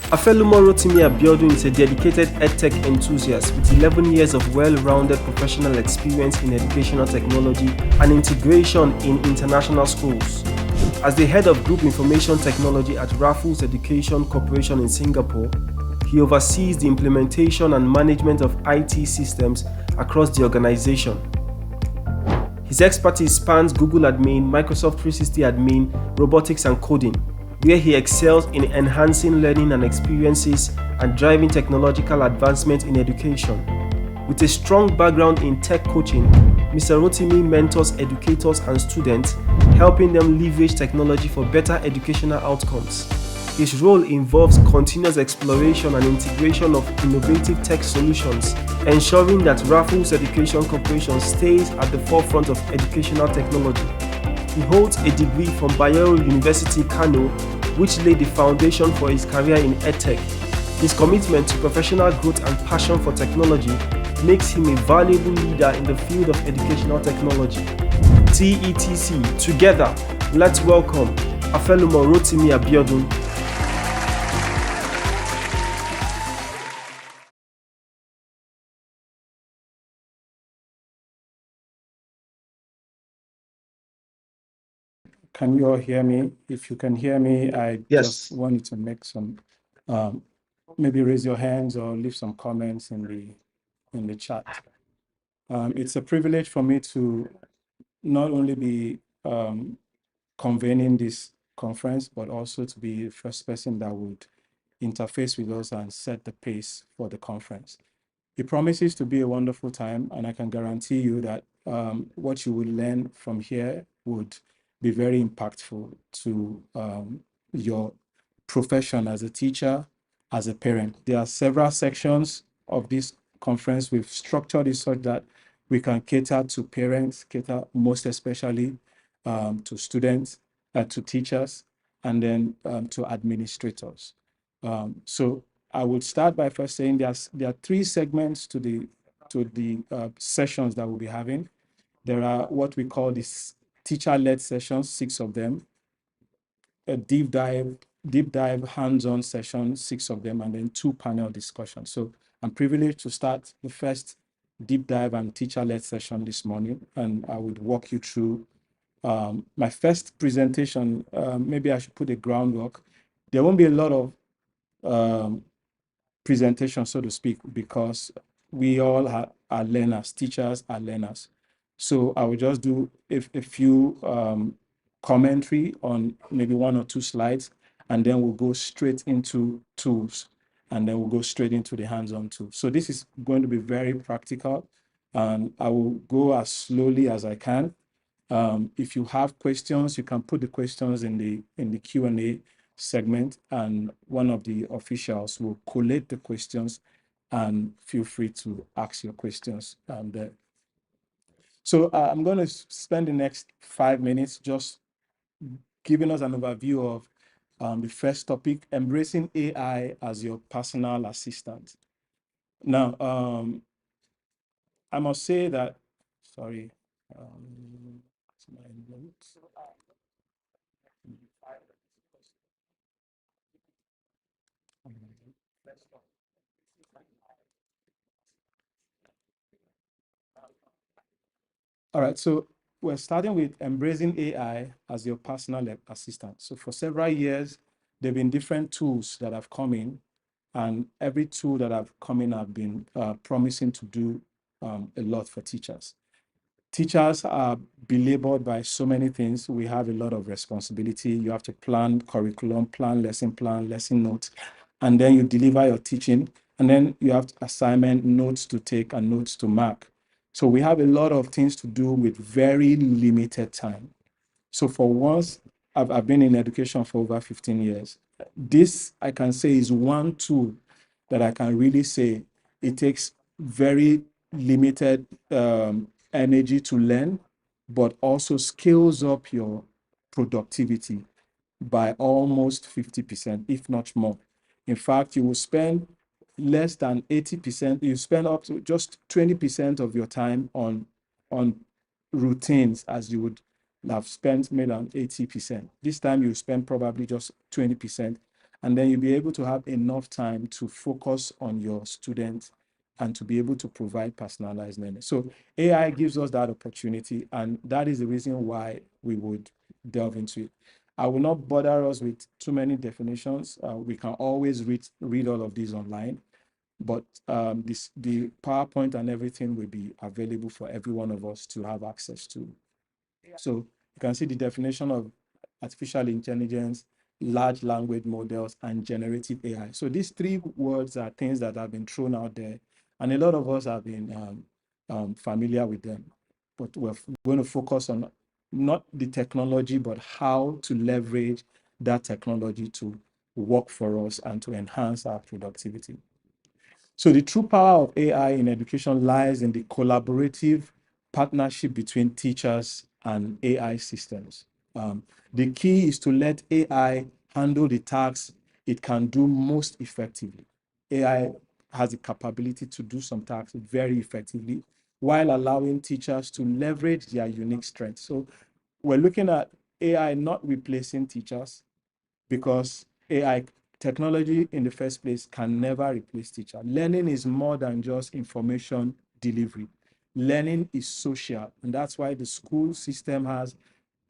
Afelumo Rotimi is a dedicated edtech enthusiast with 11 years of well-rounded professional experience in educational technology and integration in international schools. As the head of Group Information Technology at Raffles Education Corporation in Singapore, he oversees the implementation and management of IT systems across the organization. His expertise spans Google Admin, Microsoft 360 Admin, robotics and coding, where he excels in enhancing learning and experiences and driving technological advancement in education. With a strong background in tech coaching, Mr. Rotimi mentors educators and students, helping them leverage technology for better educational outcomes. His role involves continuous exploration and integration of innovative tech solutions, ensuring that Raffles Education Corporation stays at the forefront of educational technology. He holds a degree from Bayero University, Kano, which laid the foundation for his career in EdTech. His commitment to professional growth and passion for technology makes him a valuable leader in the field of educational technology. TETC, together, let's welcome Afelumo Rotimi Abiodun. Can you all hear me? If you can hear me, I just wanted to make some, maybe raise your hands or leave some comments in the chat. It's a privilege for me to not only be convening this conference, but also to be the first person that would interface with us and set the pace for the conference. It promises to be a wonderful time, and I can guarantee you that what you will learn from here would be very impactful to your profession as a teacher, as a parent. There are several sections of this conference. We've structured it such that we can cater to parents, cater most especially to students, to teachers, and then to administrators. So I would start by first saying there are three segments to the sessions that we'll be having. There are what we call these teacher-led sessions, 6 of them, a deep dive hands-on session, 6 of them, and then 2 panel discussions. So I'm privileged to start the first deep dive and teacher-led session this morning, and I would walk you through my first presentation. Maybe I should put a groundwork. There won't be a lot of presentation, so to speak, because we all are learners, teachers are learners. So I will just do a few commentary on maybe 1 or 2 slides, and then we'll go straight into tools, and then we'll go straight into the hands-on tools. So this is going to be very practical, and I will go as slowly as I can. If you have questions, you can put the questions in the Q&A segment, and one of the officials will collate the questions, and feel free to ask your questions. So I'm going to spend the next 5 minutes just giving us an overview of the first topic, embracing AI as your personal assistant. Now, I must say that, sorry, my notes. All right, so we're starting with embracing AI as your personal assistant. So for several years, there have been different tools that have come in, and every tool that have come in have been promising to do a lot for teachers. Teachers are belabored by so many things. We have a lot of responsibility. You have to plan curriculum, plan, lesson notes, and then you deliver your teaching, and then you have assignment, notes to take, and notes to mark. So we have a lot of things to do with very limited time. So for once, I've been in education for over 15 years. This, I can say, is one tool that I can really say it takes very limited energy to learn, but also scales up your productivity by almost 50%, if not more. In fact, you will spend less than 80%, you spend up to just 20% of your time on routines, as you would have spent more than 80%. This time you spend probably just 20%, And then you'll be able to have enough time to focus on your students and to be able to provide personalized learning. So AI gives us that opportunity, and that is the reason why we would delve into it. I will not bother us with too many definitions. We can always read all of these online, but the PowerPoint and everything will be available for every one of us to have access to. So you can see the definition of artificial intelligence, large language models, and generative AI. So these three words are things that have been thrown out there, and a lot of us have been familiar with them. But we're going to focus on not the technology, but how to leverage that technology to work for us and to enhance our productivity. So the true power of AI in education lies in the collaborative partnership between teachers and AI systems. The key is to let AI handle the tasks it can do most effectively. AI has the capability to do some tasks very effectively while allowing teachers to leverage their unique strengths. So we're looking at AI not replacing teachers, because AI technology in the first place can never replace teacher. Learning is more than just information delivery. Learning is social, and that's why the school system has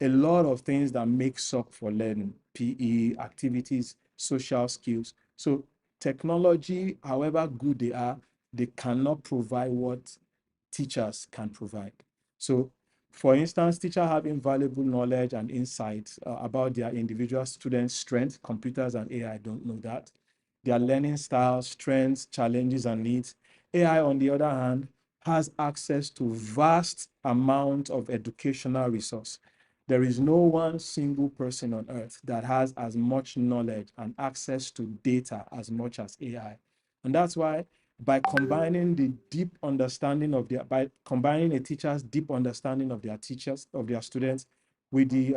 a lot of things that makes up for learning: PE, activities, social skills. So technology, however good they cannot provide what teachers can provide. So for instance, teachers have invaluable knowledge and insights about their individual students' strengths. Computers and AI don't know that. Their learning styles, strengths, challenges, and needs. AI, on the other hand, has access to vast amount of educational resource. There is no one single person on earth that has as much knowledge and access to data as much as AI. And that's why by combining the deep understanding of by combining a teacher's deep understanding of their teachers, of their students, with the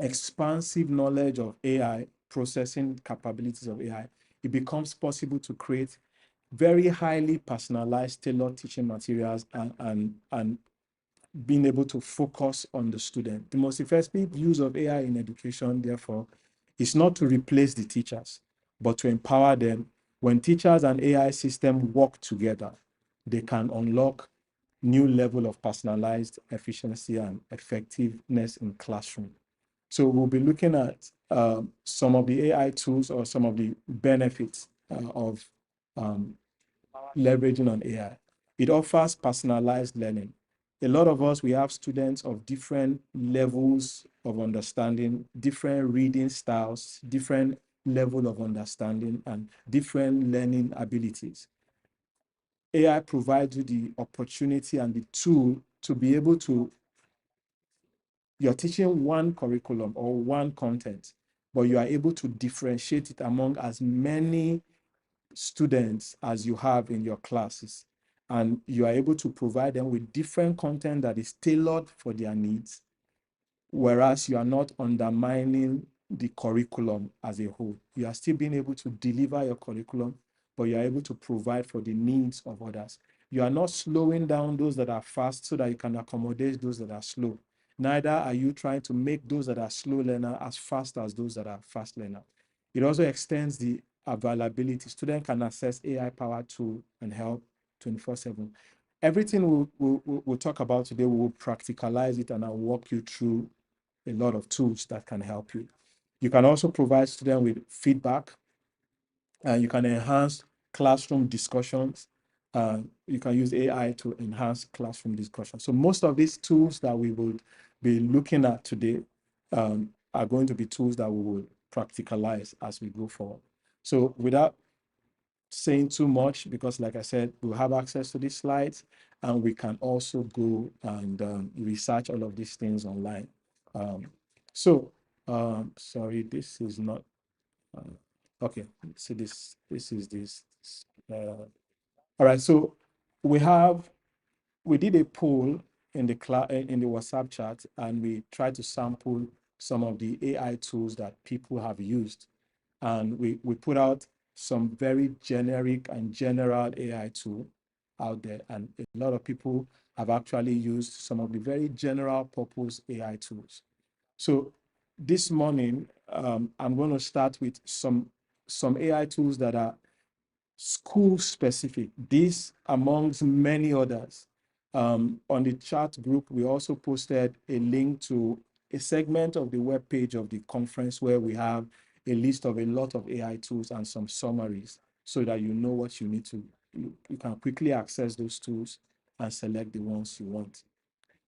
expansive knowledge of AI, processing capabilities of AI, it becomes possible to create very highly personalized, tailored teaching materials and being able to focus on the student. The most effective use of AI in education, therefore, is not to replace the teachers, but to empower them. When teachers and AI systems work together, they can unlock new level of personalized efficiency and effectiveness in classroom. So we'll be looking at some of the AI tools or some of the benefits of leveraging on AI. It offers personalized learning. A lot of us, we have students of different levels of understanding, different reading styles, different level of understanding, and different learning abilities. AI provides you the opportunity and the tool to be able to, you're teaching one curriculum or one content, but you are able to differentiate it among as many students as you have in your classes, and you are able to provide them with different content that is tailored for their needs, whereas you are not undermining the curriculum as a whole. You are still being able to deliver your curriculum, but you are able to provide for the needs of others. You are not slowing down those that are fast so that you can accommodate those that are slow. Neither are you trying to make those that are slow learner as fast as those that are fast learner. It also extends the availability. Students can access AI-powered tool and help 24/7. Everything we'll talk about today, we will practicalize it, and I'll walk you through a lot of tools that can help you. You can also provide students with feedback, and you can enhance classroom discussions. You can use AI to enhance classroom discussion. So most of these tools that we will be looking at today are going to be tools that we will practicalize as we go forward. So without saying too much, because like I said, we'll have access to these slides, and we can also go and research all of these things online. Sorry, this is not, okay, so this is this. All right, so we did a poll in the WhatsApp chat, and we tried to sample some of the AI tools that people have used. And we put out some very generic and general AI tool out there. And a lot of people have actually used some of the very general purpose AI tools. So this morning, I'm going to start with some AI tools that are school specific. This amongst many others. On the chat group, we also posted a link to a segment of the web page of the conference where we have a list of a lot of AI tools and some summaries so that you know what you need to, you can quickly access those tools and select the ones you want.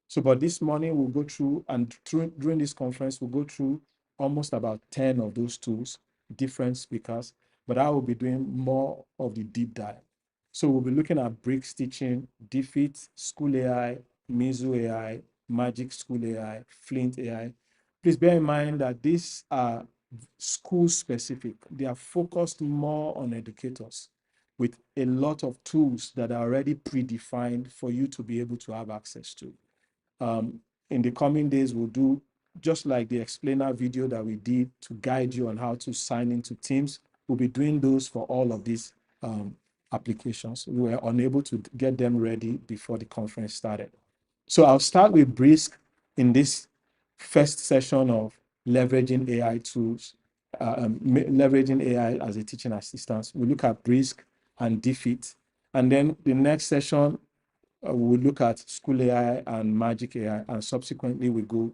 So, but this morning we'll go through, and during this conference, we'll go through almost about 10 of those tools, different speakers, but I will be doing more of the deep dive. So we'll be looking at Bricks Teaching, Defeat, School AI, Mizu AI, Magic School AI, Flint AI. Please bear in mind that these are school specific. They are focused more on educators with a lot of tools that are already predefined for you to be able to have access to. In the coming days, we'll do just like the explainer video that we did to guide you on how to sign into Teams. We'll be doing those for all of these applications. We were unable to get them ready before the conference started. So I'll start with Brisk in this first session of leveraging AI tools, leveraging AI as a teaching assistant. We look at Brisk and Defeat. And then the next session, we'll look at School AI and Magic AI, and subsequently we go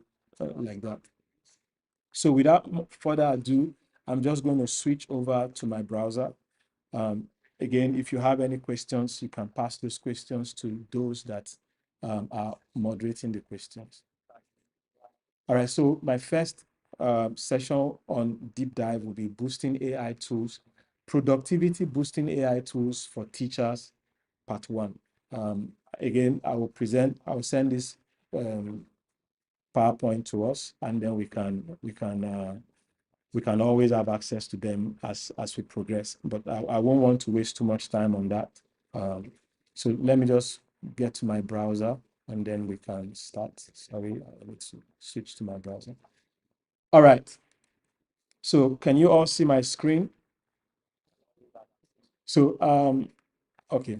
like that. So without further ado, I'm just going to switch over to my browser. Again, if you have any questions, you can pass those questions to those that are moderating the questions. All right, so my first session on deep dive will be boosting AI tools, productivity boosting AI tools for teachers, part 1. Again, I will send this PowerPoint to us, and then we can always have access to them as we progress. But I won't want to waste too much time on that. So let me just get to my browser, and then we can start. Sorry, I need to switch to my browser. All right. So can you all see my screen? So okay.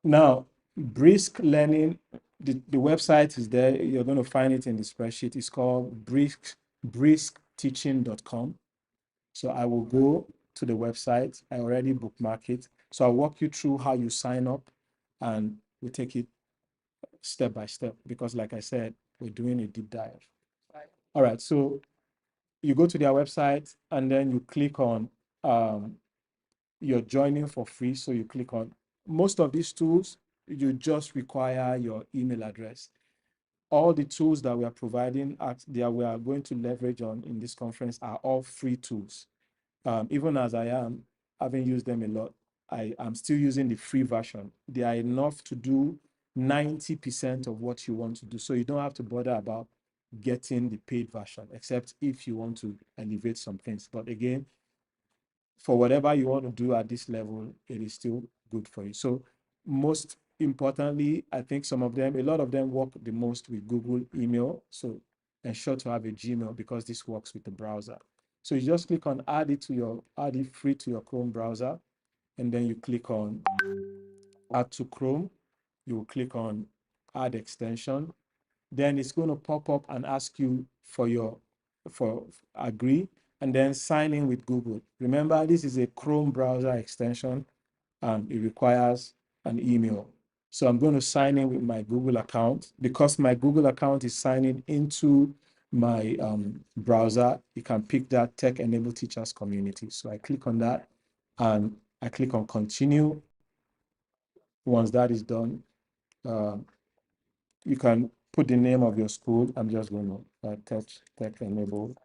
Now, Brisk Learning, the website is there. You're going to find it in the spreadsheet. It's called briskteaching.com. So I will go to the website. I already bookmark it. So I'll walk you through how you sign up, and we'll take it step by step because, like I said, we're doing a deep dive. All right. So you go to their website, and then you click on you're joining for free. So you click on most of these tools, you just require your email address. All the tools that we are providing that we are going to leverage on in this conference are all free tools. Even as I am, having used them a lot, I'm still using the free version. They are enough to do 90% of what you want to do. So you don't have to bother about getting the paid version, except if you want to elevate some things. But again, for whatever you want to do at this level, it is still good for you. So most importantly, I think a lot of them work the most with Google email. So ensure to have a Gmail because this works with the browser. So you just click on add it free to your Chrome browser. And then you click on add to Chrome. You will click on add extension. Then it's going to pop up and ask you for agree, and then sign in with Google. Remember, this is a Chrome browser extension and it requires an email. So I'm going to sign in with my Google account. Because my Google account is signing into my browser, you can pick that Tech Enabled Teachers Community. So I click on that and I click on continue. Once that is done, you can put the name of your school. I'm just going to Tech Enabled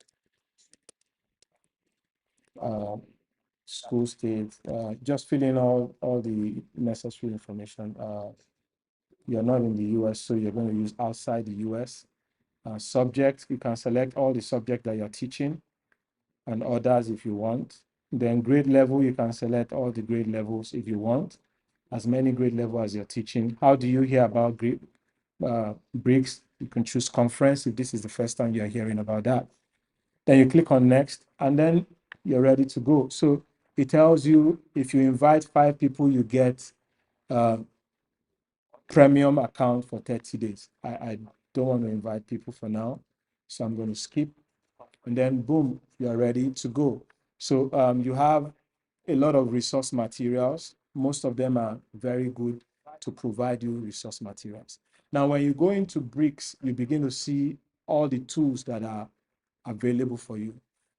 school state. Just fill in all the necessary information. You're not in the US, so you're going to use outside the US. Subject, you can select all the subject that you're teaching and others if you want. Then grade level, you can select all the grade levels if you want, as many grade level as you're teaching. How do you hear about Bricks? You can choose conference if this is the first time you're hearing about that. Then you click on next, and then you're ready to go. So it tells you if you invite 5 people, you get premium account for 30 days. I don't want to invite people for now, so I'm going to skip. and then boom, you're ready to go. So you have a lot of resource materials. Most of them are very good to provide you resource materials. Now, when you go into bricks, you begin to see all the tools that are available for you.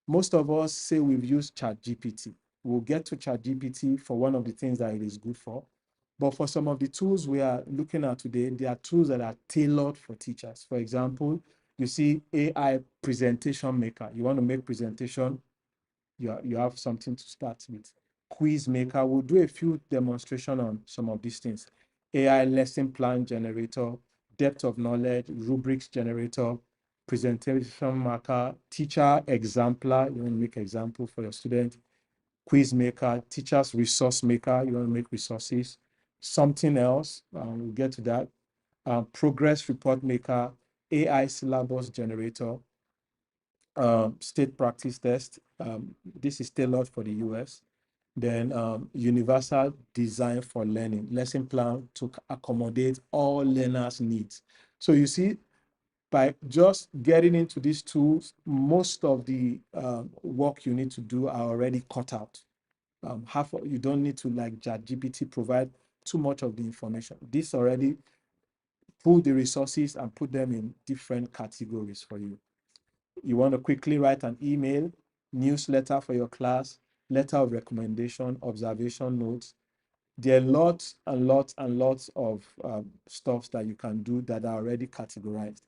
Most of us say we've used ChatGPT. We'll get to ChatGPT for one of the things that it is good for. But for some of the tools we are looking at today, they are tools that are tailored for teachers. For example, you see AI presentation maker. You want to make presentation, you have something to start with. Quiz maker, we'll do a few demonstration on some of these things. AI lesson plan generator, depth of knowledge, rubrics generator, presentation marker, teacher exemplar, you want to make example for your student, quiz maker, teacher's resource maker, you want to make resources, something else, we'll get to that, progress report maker, AI syllabus generator, state practice test. This is tailored for the US. Then universal design for learning, lesson plan to accommodate all learners' needs. So you see, by just getting into these tools, most of the work you need to do are already cut out. You don't need to, like ChatGPT, provide too much of the information. This already pull the resources and put them in different categories for you. You want to quickly write an email, newsletter for your class, letter of recommendation, observation notes. There are lots and lots and lots of stuff that you can do that are already categorized.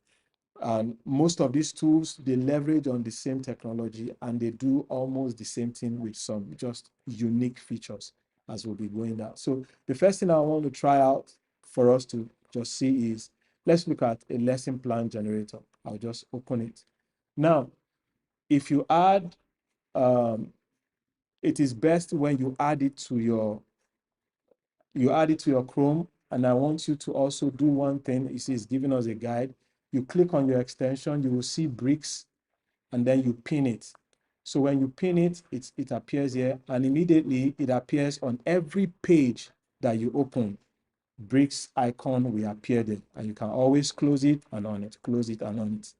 And most of these tools, they leverage on the same technology and they do almost the same thing with some just unique features as we'll be going down. So the first thing I want to try out for us to just see is, let's look at a lesson plan generator. I'll just open it. Now, if you add, it is best when you add it to your Chrome. And I want you to also do one thing. You see, it's giving us a guide. You click on your extension, you will see bricks, and then you pin it. So when you pin it, it appears here, and immediately it appears on every page that you open. Bricks icon will appear there, and you can always close it and on it, close it and on it.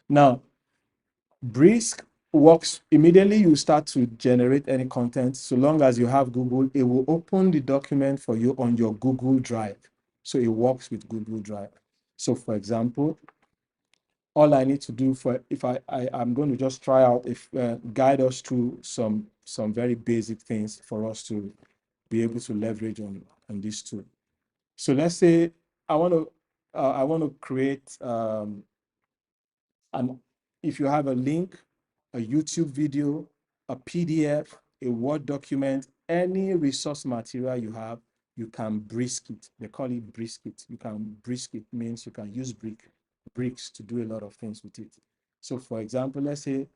Now, Brisk works immediately. You start to generate any content. So long as you have Google, it will open the document for you on your Google Drive. So it works with Google Drive. So for example, all I need to do if I'm going to just try out, if guide us through some very basic things for us to be able to leverage on this tool. So let's say I want to create and if you have a link, a YouTube video, a PDF, a Word document, any resource material you have, you can brisk it. They call it brisk it. You can brisk it means you can use bricks to do a lot of things with it. So for example, let's say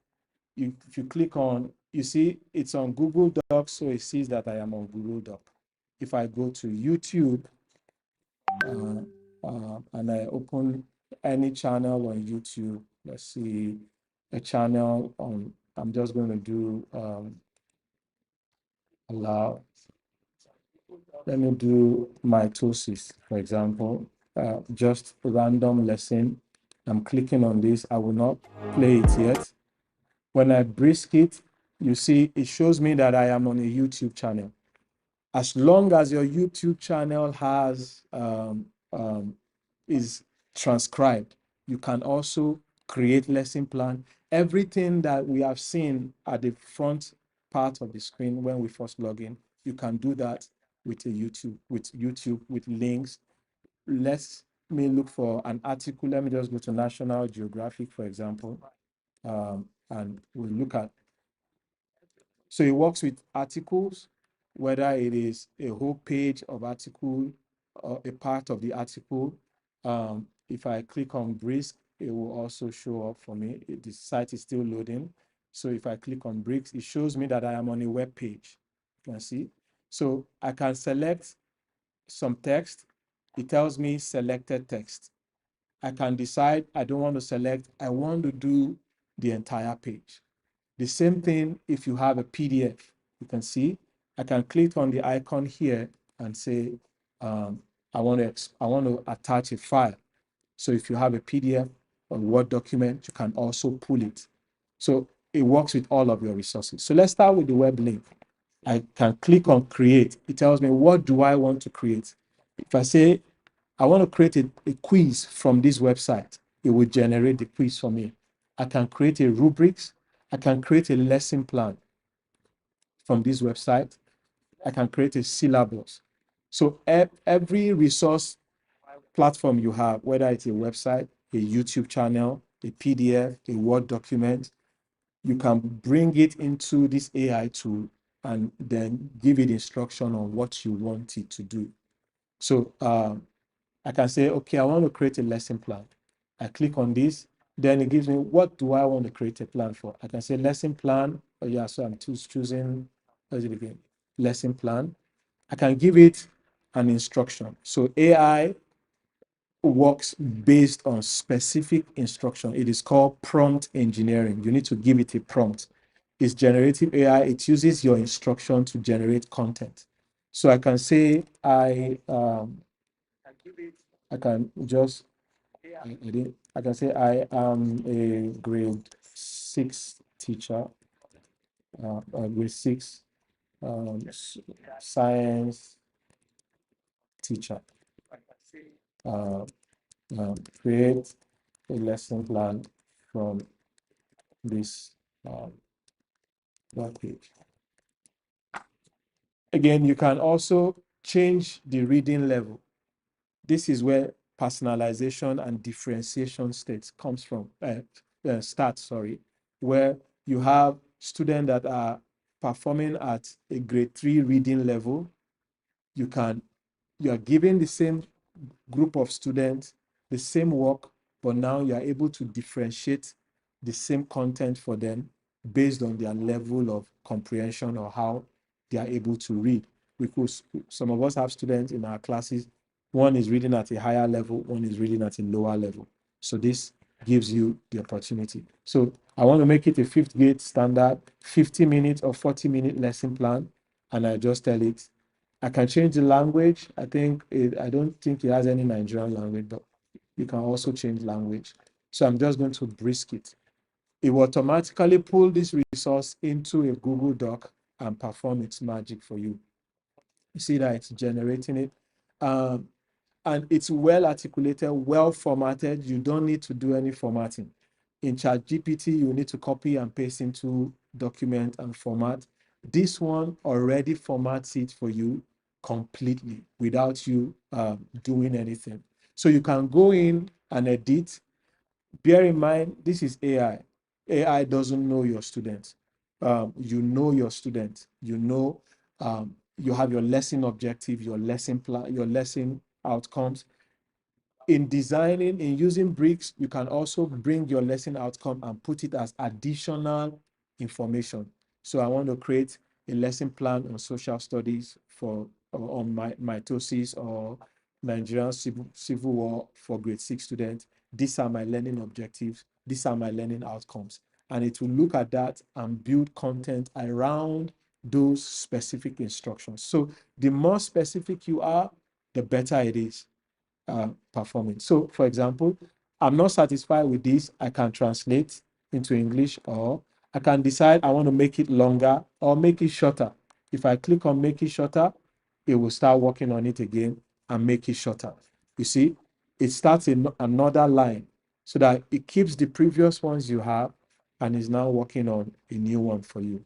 if you click on, you see it's on Google Docs, so it sees that I am on Google Doc. If I go to YouTube and I open any channel on YouTube, let's see a channel on, I'm just going to do allow. Let me do mitosis, for example, just a random lesson. I'm clicking on this. I will not play it yet. When I brisk it, you see it shows me that I am on a YouTube channel. As long as your YouTube channel has is transcribed, you can also create lesson plan. Everything that we have seen at the front part of the screen when we first log in, you can do that with YouTube with links. Let me look for an article. Let me just go to National Geographic, for example, and we'll look at. So it works with articles, whether it is a whole page of article or a part of the article. If I click on Brisk, it will also show up for me. The site is still loading. So if I click on Bricks, it shows me that I am on a web page. You can see. So I can select some text. It tells me selected text. I can decide I don't want to select. I want to do the entire page. The same thing if you have a PDF. You can see I can click on the icon here and say I want to attach a file. So if you have a PDF or Word document, you can also pull it. So it works with all of your resources. So let's start with the web link. I can click on create. It tells me, what do I want to create? If I say, I want to create a quiz from this website, it will generate the quiz for me. I can create a rubrics. I can create a lesson plan from this website. I can create a syllabus. So every resource platform you have, whether it's a website, a YouTube channel, a PDF, a Word document, you can bring it into this AI tool and then give it instruction on what you want it to do. So I can say, okay, I want to create a lesson plan. I click on this, then it gives me, what do I want to create a plan for? I can say lesson plan. Oh yeah, so I'm choosing, what is it again? Lesson plan. I can give it an instruction. So AI works based on specific instruction. It is called prompt engineering. You need to give it a prompt. It's generative AI. It uses your instruction to generate content. So I can say I can just I can say I am a grade 6 teacher, grade 6 science teacher. Create a lesson plan from this web page. Again, you can also change the reading level. This is where personalization and differentiation states comes from, where you have students that are performing at a grade 3 reading level. You are giving the same group of students the same work, but now you are able to differentiate the same content for them based on their level of comprehension or how they are able to read. Because some of us have students in our classes, one is reading at a higher level, one is reading at a lower level. So this gives you the opportunity. So I want to make it a 5th grade standard, 50-minute or 40-minute lesson plan, and I just tell it, I can change the language. I don't think it has any Nigerian language, but you can also change language. So I'm just going to brisk it. It will automatically pull this resource into a Google Doc and perform its magic for you. You see that it's generating it. And it's well articulated, well formatted. You don't need to do any formatting. In ChatGPT, you need to copy and paste into document and format. This one already formats it for you completely without you doing anything. So you can go in and edit. Bear in mind, this is AI. AI doesn't know your students. You know your students. You know, you have your lesson objective, your lesson plan, your lesson outcomes. In designing, in using bricks, you can also bring your lesson outcome and put it as additional information. So I want to create a lesson plan on social studies on mitosis or Nigerian civil war for grade 6 students. These are my learning objectives. These are my learning outcomes. And it will look at that and build content around those specific instructions. So the more specific you are, the better it is performing. So, for example, I'm not satisfied with this. I can translate into English, or I can decide I want to make it longer or make it shorter. If I click on make it shorter, it will start working on it again and make it shorter. You see, it starts in another line so that it keeps the previous ones you have and is now working on a new one for you.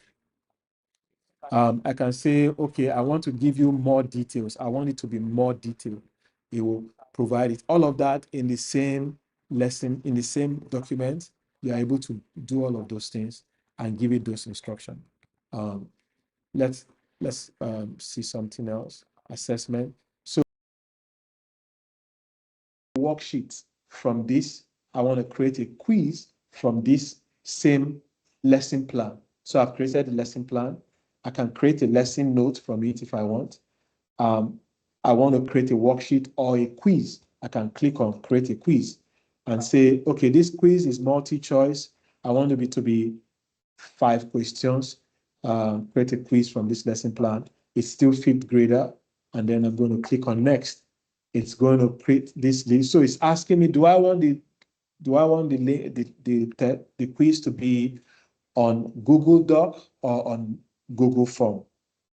I can say, okay, I want to give you more details. I want it to be more detailed. It will provide it. All of that in the same lesson, in the same document. You are able to do all of those things and give it those instructions. Let's see something else. Assessment. So worksheets from this. I want to create a quiz from this same lesson plan. So I've created a lesson plan. I can create a lesson note from it if I want. I want to create a worksheet or a quiz. I can click on create a quiz and say, okay, this quiz is multi-choice. I want it to be 5 questions. Create a quiz from this lesson plan. It's still 5th grader. And then I'm going to click on next. It's going to create this list. So it's asking me, do I want the quiz to be on Google Doc or on Google Form.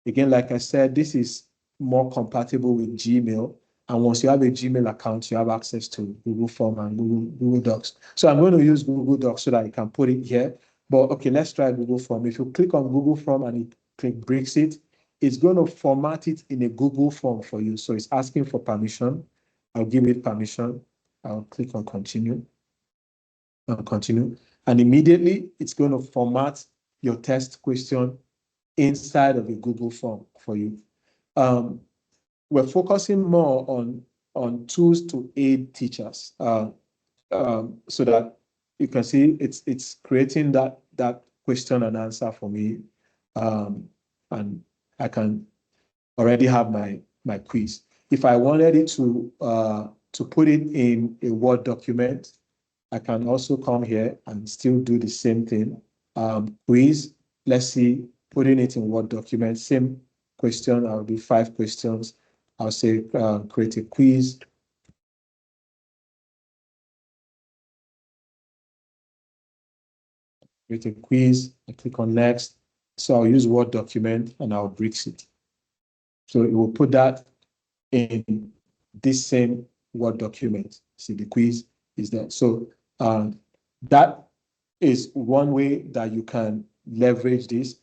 Again, like I said, this is more compatible with Gmail. And once you have a Gmail account, you have access to Google Form and Google Docs. So I'm going to use Google Docs so that I can put it here. But okay, let's try Google Form. If you click on Google Form and you click Brexit, it's going to format it in a Google Form for you. So it's asking for permission. I'll give it permission. I'll click on continue. I'll continue. And immediately it's going to format your test question inside of a Google Form for you. We're focusing more on tools to aid teachers, so that you can see it's creating that question and answer for me, and I can already have my quiz. If I wanted it to put it in a Word document, I can also come here and still do the same thing. Quiz, let's see, putting it in Word document, same question, I'll do 5 questions. I'll say create a quiz. Create a quiz, I click on next. So I'll use Word document and I'll Brexit. So it will put that in this same Word document. See, the quiz is there. So that is one way that you can leverage this.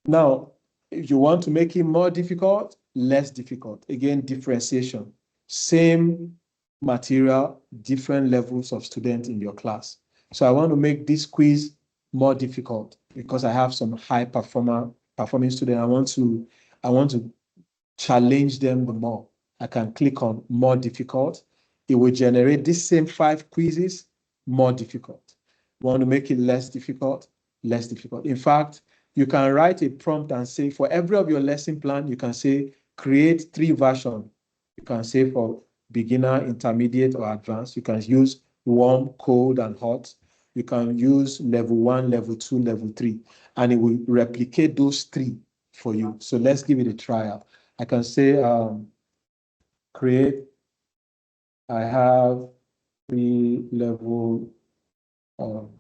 Now, if you want to make it more difficult, less difficult, again, differentiation. Same material, different levels of students in your class. So I want to make this quiz more difficult because I have some high performing students. I want to challenge them the more. I can click on more difficult. It will generate these same 5 quizzes more difficult. Want to make it less difficult, less difficult. In fact, you can write a prompt and say, for every of your lesson plan, you can say, create 3 versions. You can say for beginner, intermediate, or advanced. You can use warm, cold, and hot. You can use level 1, level 2, level 3, and it will replicate those 3 for you. So let's give it a trial. I can say, create, I have 3 level of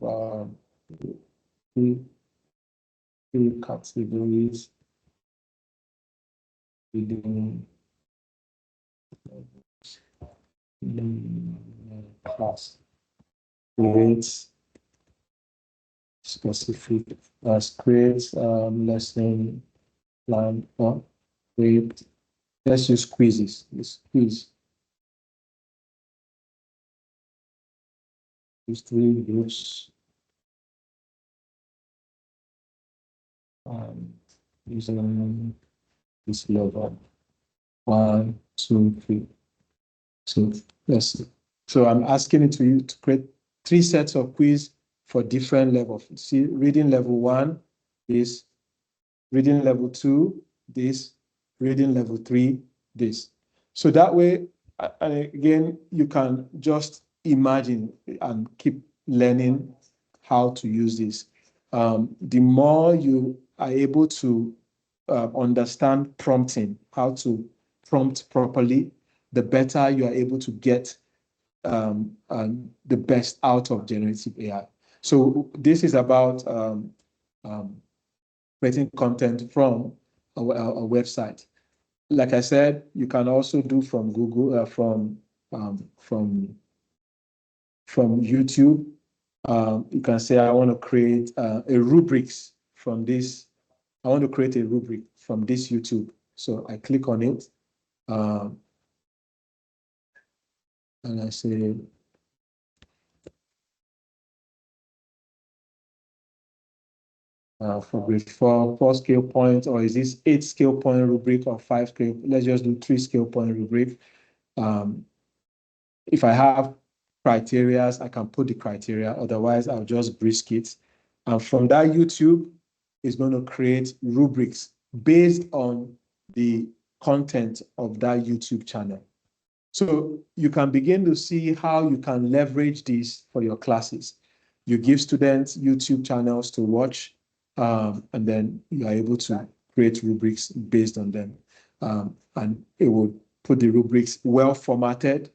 3 categories within class. Create specific, create lesson plan, create, let's use quizzes. This quiz. These 3 groups. Using this level 1, 2, 3. So let's see. So I'm asking it to you to create 3 sets of quiz for different levels. See, reading level 1, this, reading level 2, this, reading level 3, this. So that way, and again, you can just imagine and keep learning how to use this. The more you are able to understand prompting, how to prompt properly, the better you are able to get the best out of generative AI. So this is about creating content from a website. Like I said, you can also do from Google, from YouTube. You can say, I want to create a rubrics from this. I want to create a rubric from this YouTube. So I click on it. And I say, for grade 4 scale points, or is this 8 scale point rubric or 5 scale? Let's just do 3 scale point rubric. If I have criteria, I can put the criteria. Otherwise, I'll just brisk it. And from that, YouTube is going to create rubrics based on the content of that YouTube channel. So you can begin to see how you can leverage this for your classes. You give students YouTube channels to watch, and then you are able to create rubrics based on them. And it will put the rubrics well formatted,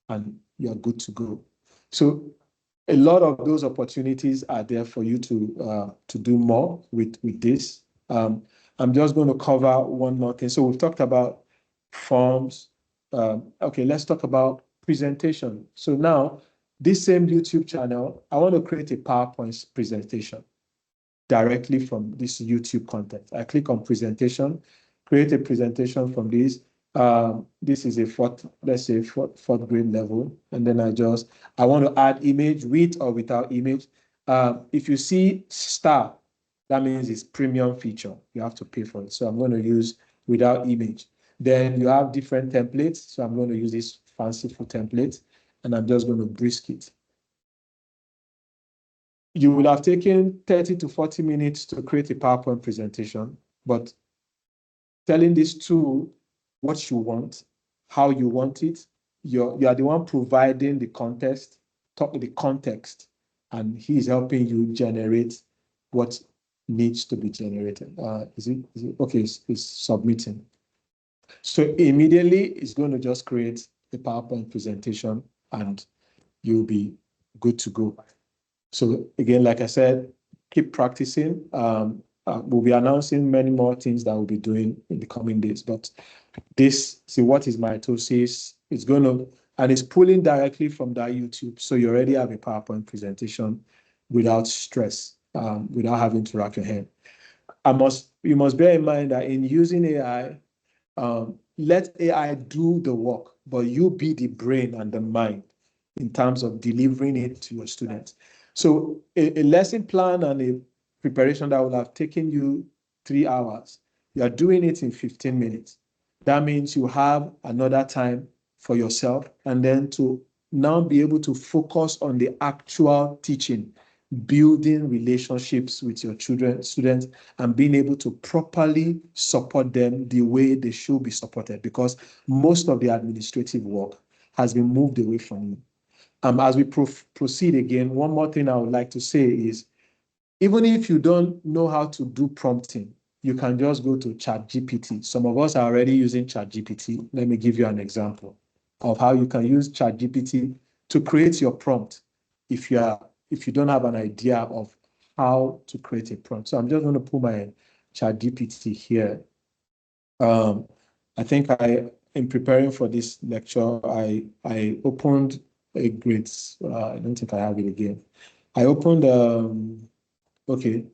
and you're good to go. So a lot of those opportunities are there for you to do more with this. I'm just going to cover one more thing. So we've talked about forms. Okay, let's talk about presentation. So now, this same YouTube channel, I want to create a PowerPoint presentation directly from this YouTube content. I click on presentation, create a presentation from this. This is a let's say fourth grade level. And then I want to add image with or without image. If you see star, that means it's premium feature. You have to pay for it. So I'm going to use without image. Then you have different templates. So I'm going to use this fanciful template and I'm just going to brisk it. You will have taken 30 to 40 minutes to create a PowerPoint presentation, but telling this tool what you want, how you want it, you are the one providing the context, and he's helping you generate what needs to be generated. Is it okay? It's submitting. So immediately it's going to just create a PowerPoint presentation and you'll be good to go. So again, like I said, keep practicing. We'll be announcing many more things that we'll be doing in the coming days. But what is mitosis? It's going to, and it's pulling directly from that YouTube. So you already have a PowerPoint presentation without stress, without having to rack your head. You must bear in mind that in using AI, let AI do the work, but you be the brain and the mind in terms of delivering it to your students. So a lesson plan and a preparation that will have taken you 3 hours, you are doing it in 15 minutes. That means you have another time for yourself and then to now be able to focus on the actual teaching, building relationships with your students, and being able to properly support them the way they should be supported, because most of the administrative work has been moved away from you. As we proceed again, one more thing I would like to say is, even if you don't know how to do prompting, you can just go to ChatGPT. Some of us are already using ChatGPT. Let me give you an example of how you can use ChatGPT to create your prompt if you don't have an idea of how to create a prompt. So I'm just going to put my ChatGPT here. I think in preparing for this lecture, I opened a grade. I don't think I have it again. I opened, okay,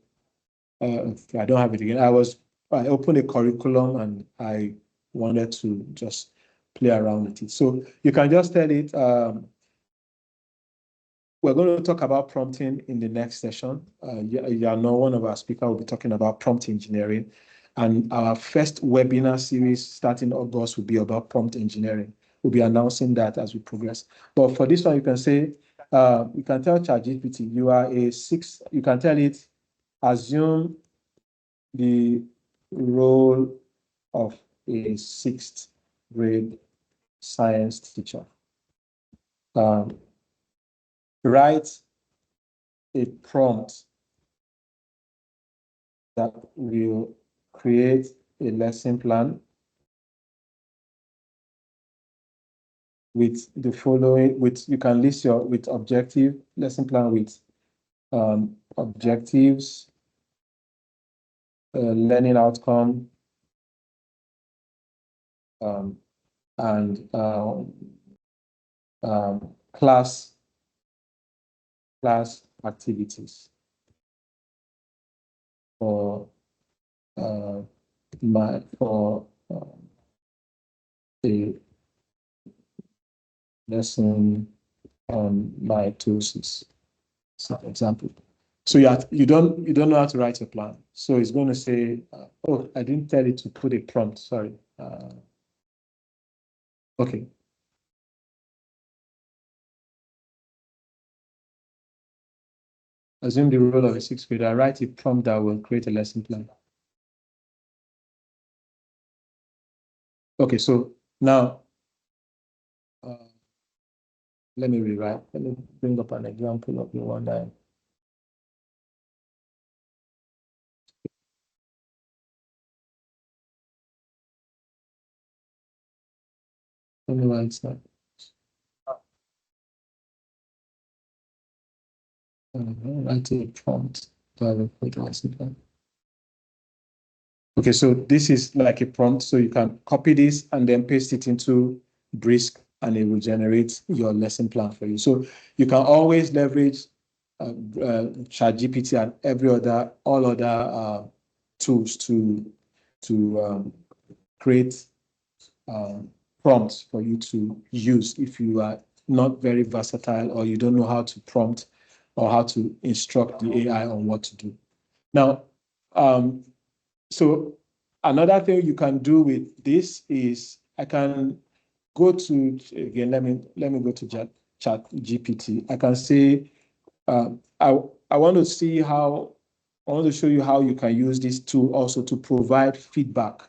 I don't have it again. I opened a curriculum and I wanted to just play around with it. So you can just tell it, we're going to talk about prompting in the next session. You know, one of our speakers will be talking about prompt engineering. And our first webinar series starting August will be about prompt engineering. We'll be announcing that as we progress. But for this one, you can say, you can tell ChatGPT, you can tell it, assume the role of a sixth grade science teacher. Write a prompt that will create a lesson plan with the following, you can list with objective, lesson plan with objectives, learning outcome, and class activities for a lesson on mitosis, for example. So you don't know how to write a plan. So it's going to say, oh, I didn't tell it to put a prompt. Sorry. Okay. Assume the role of a sixth grader. Write a prompt that will create a lesson plan. Okay, so now let me rewrite. Let me bring up an example of the one that. Let me write that. Write a prompt. Okay, so this is like a prompt, so you can copy this and then paste it into Brisk, and it will generate your lesson plan for you. So you can always leverage ChatGPT and all other tools to create prompts for you to use if you are not very versatile or you don't know how to prompt or how to instruct the AI on what to do. Now, so another thing you can do with this is I can go to, again, let me go to Chat GPT. I can say, I want to see how, I want to show you how you can use this tool also to provide feedback.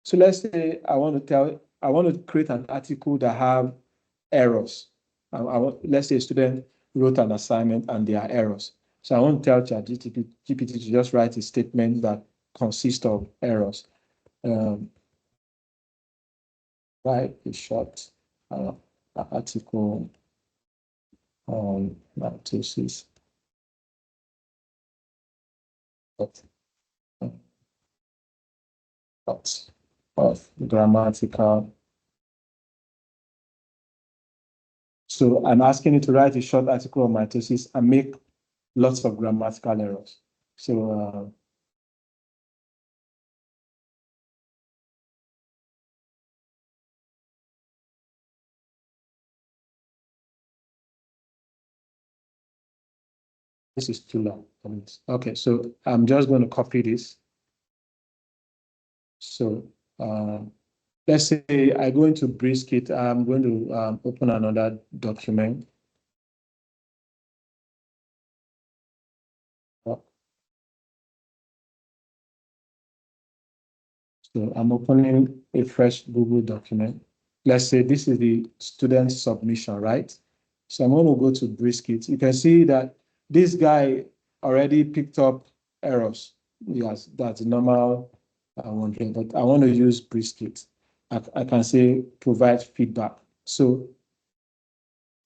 So let's say I want to create an article that have errors. Let's say a student wrote an assignment and there are errors. So I want to tell ChatGPT to just write a statement that consists of errors. Write a short article on mitosis of grammatical. So I'm asking you to write a short article on mitosis and make lots of grammatical errors. So this is too long. Okay, so I'm just going to copy this. So let's say I go into Briskit. I'm going to open another document. So I'm opening a fresh Google document. Let's say this is the student submission, right? So I'm going to go to Briskit. You can see that this guy already picked up errors. Yes, that's normal. But I want to use Briskit. I can say provide feedback. So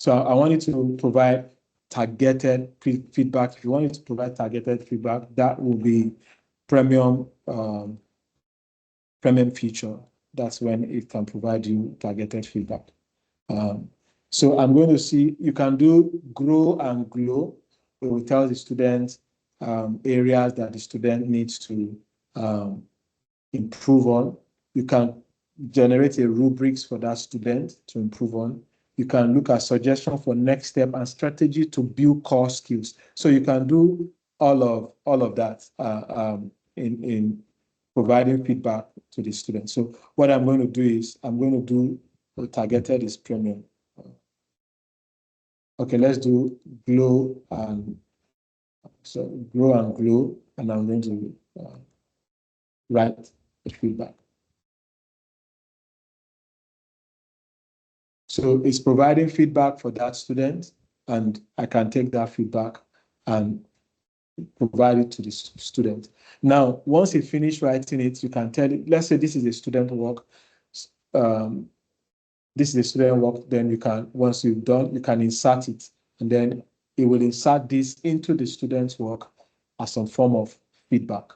I want you to provide targeted feedback. If you want it to provide targeted feedback, that will be premium feature. That's when it can provide you targeted feedback. So I'm going to see, you can do grow and glow. It will tell the student areas that the student needs to improve on. You can generate a rubrics for that student to improve on. You can look at suggestion for next step and strategy to build core skills. So you can do all of that in providing feedback to the student. So what I'm going to do is I'm going to do targeted is premium. Okay, let's do glow and glow, and I'm going to write the feedback. So it's providing feedback for that student, and I can take that feedback and provide it to the student. Now, once you finish writing it, you can tell it, let's say this is a student work. This is a student work, then you can, once you've done, you can insert it, and then it will insert this into the student's work as some form of feedback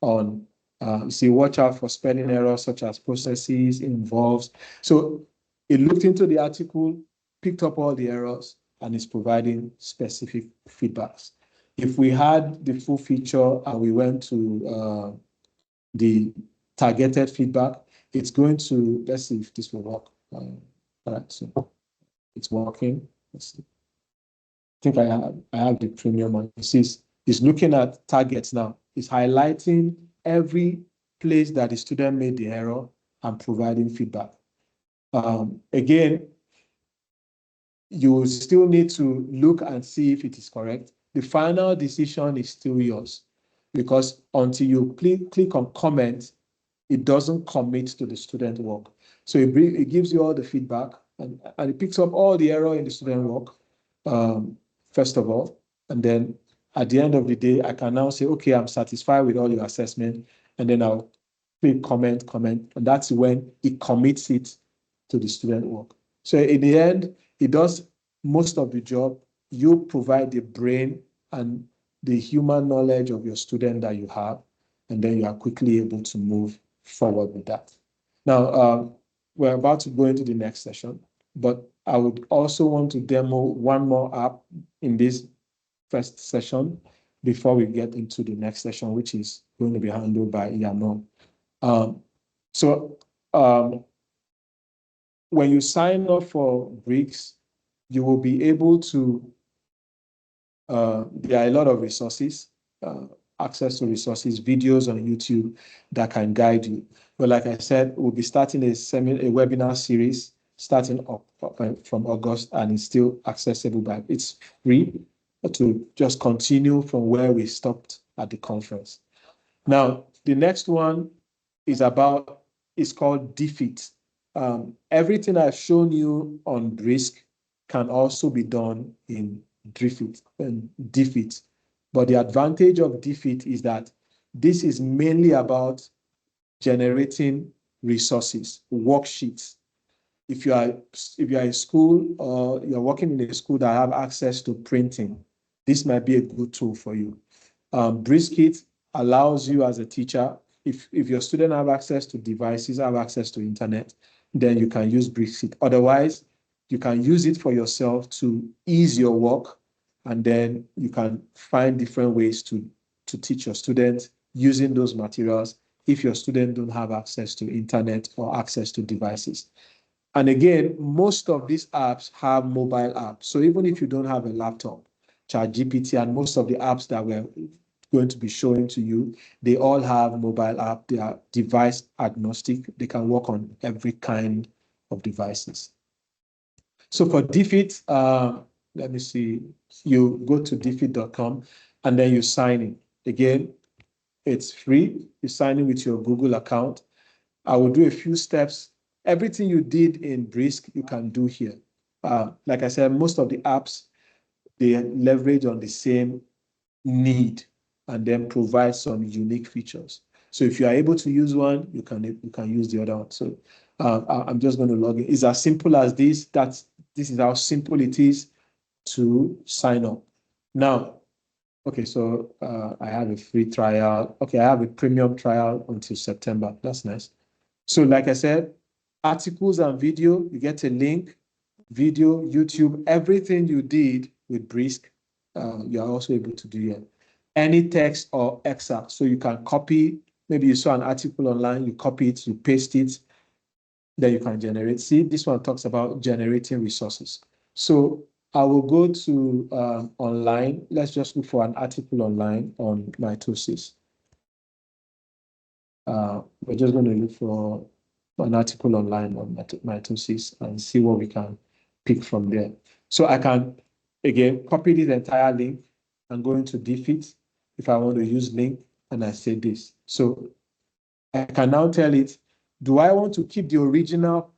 on, you see, watch out for spelling errors such as processes, involves. So it looked into the article, picked up all the errors, and is providing specific feedbacks. If we had the full feature and we went to the targeted feedback, it's going to, let's see if this will work. All right, so it's working. Let's see. I think I have the premium one. It's looking at targets now. It's highlighting every place that the student made the error and providing feedback. Again, you still need to look and see if it is correct. The final decision is still yours, because until you click on comment, it doesn't commit to the student work. So it gives you all the feedback, and it picks up all the error in the student work, first of all. And then at the end of the day, I can now say, okay, I'm satisfied with all your assessment. And then I'll click comment. And that's when it commits it to the student work. So in the end, it does most of the job. You provide the brain and the human knowledge of your student that you have, and then you are quickly able to move forward with that. Now, we're about to go into the next session, but I would also want to demo one more app in this first session before we get into the next session, which is going to be handled by Yano. When you sign up for BRICS, you will be able to, there are a lot of resources, access to resources, videos on YouTube that can guide you. But like I said, we'll be starting a webinar series starting from August, and it's still accessible, but it's free to just continue from where we stopped at the conference. Now, the next one is called Defeat. Everything I've shown you on BRISC can also be done in Defeat. But the advantage of Defeat is that this is mainly about generating resources, worksheets. If you are in school or you're working in a school that have access to printing, this might be a good tool for you. Briskit allows you as a teacher, if your student have access to devices, have access to internet, then you can use Briskit. Otherwise, you can use it for yourself to ease your work, and then you can find different ways to teach your students using those materials if your student don't have access to internet or access to devices. And again, most of these apps have mobile apps. So even if you don't have a laptop, ChatGPT and most of the apps that we're going to be showing to you, they all have mobile app. They are device agnostic. They can work on every kind of devices. So for Defeat, let me see, you go to defeat.com and then you sign in. Again, it's free. You sign in with your Google account. I will do a few steps. Everything you did in Brisk, you can do here. Like I said, most of the apps, they leverage on the same need and then provide some unique features. So if you are able to use one, you can use the other one. So I'm just going to log in. It's as simple as this. This is how simple it is to sign up. Now, okay, so I have a free trial. Okay, I have a premium trial until September. That's nice. So like I said, articles and video, you get a link, video, YouTube, everything you did with Brisk, you are also able to do here. Any text or excerpt, so you can copy, maybe you saw an article online, you copy it, you paste it, then you can generate. See, this one talks about generating resources. So I will go to online. Let's just look for an article online on mitosis. We're just going to look for an article online on mitosis and see what we can pick from there. So I can, again, copy this entire link and go into Defeat if I want to use link, and I say this. So I can now tell it, do I want to keep the original